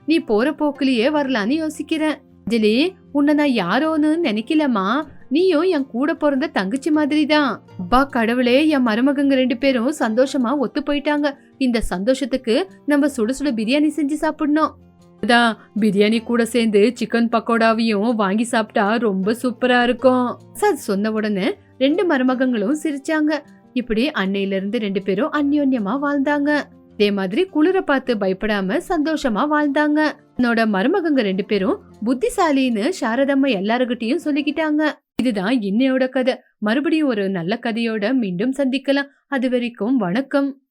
நீ போற போக்குலயே வரலான்னு யோசிக்கிறேன். அஞ்சலி, உன்னை நான் யாரோன்னு நினைக்கலமா. நீயும் என் கூட பிறந்த தங்கச்சி மாதிரி தான். அப்பா கடவுளே, என் மருமகங்க 2 பேரும் சந்தோஷமா ஒத்து போயிட்டாங்க. இந்த சந்தோஷத்துக்கு நம்ம சுட சுட பிரியாணி செஞ்சு சாப்பிடணும். அதான் பிரியாணி கூட சேர்ந்து சிக்கன் பக்கோடாவையும் வாங்கி சாப்பிட்டா ரொம்ப சூப்பரா இருக்கும். சார் சொன்ன உடனே 2 மருமகங்களும் சிரிச்சாங்க. இப்படி அன்னையில இருந்து 2 பேரும் அந்யோன்யமா வாழ்ந்தாங்க. அதே மாதிரி குளிர பார்த்து பயப்படாம சந்தோஷமா வாழ்ந்தாங்க. என்னோட மருமகங்க 2 பேரும் புத்திசாலின்னு சாரதம்மா எல்லாருகிட்டயும் சொல்லிக்கிட்டாங்க. இதுதான் இன்னையோட கதை. மறுபடியும் ஒரு நல்ல கதையோட மீண்டும் சந்திக்கலாம். அது வரைக்கும் வணக்கம்.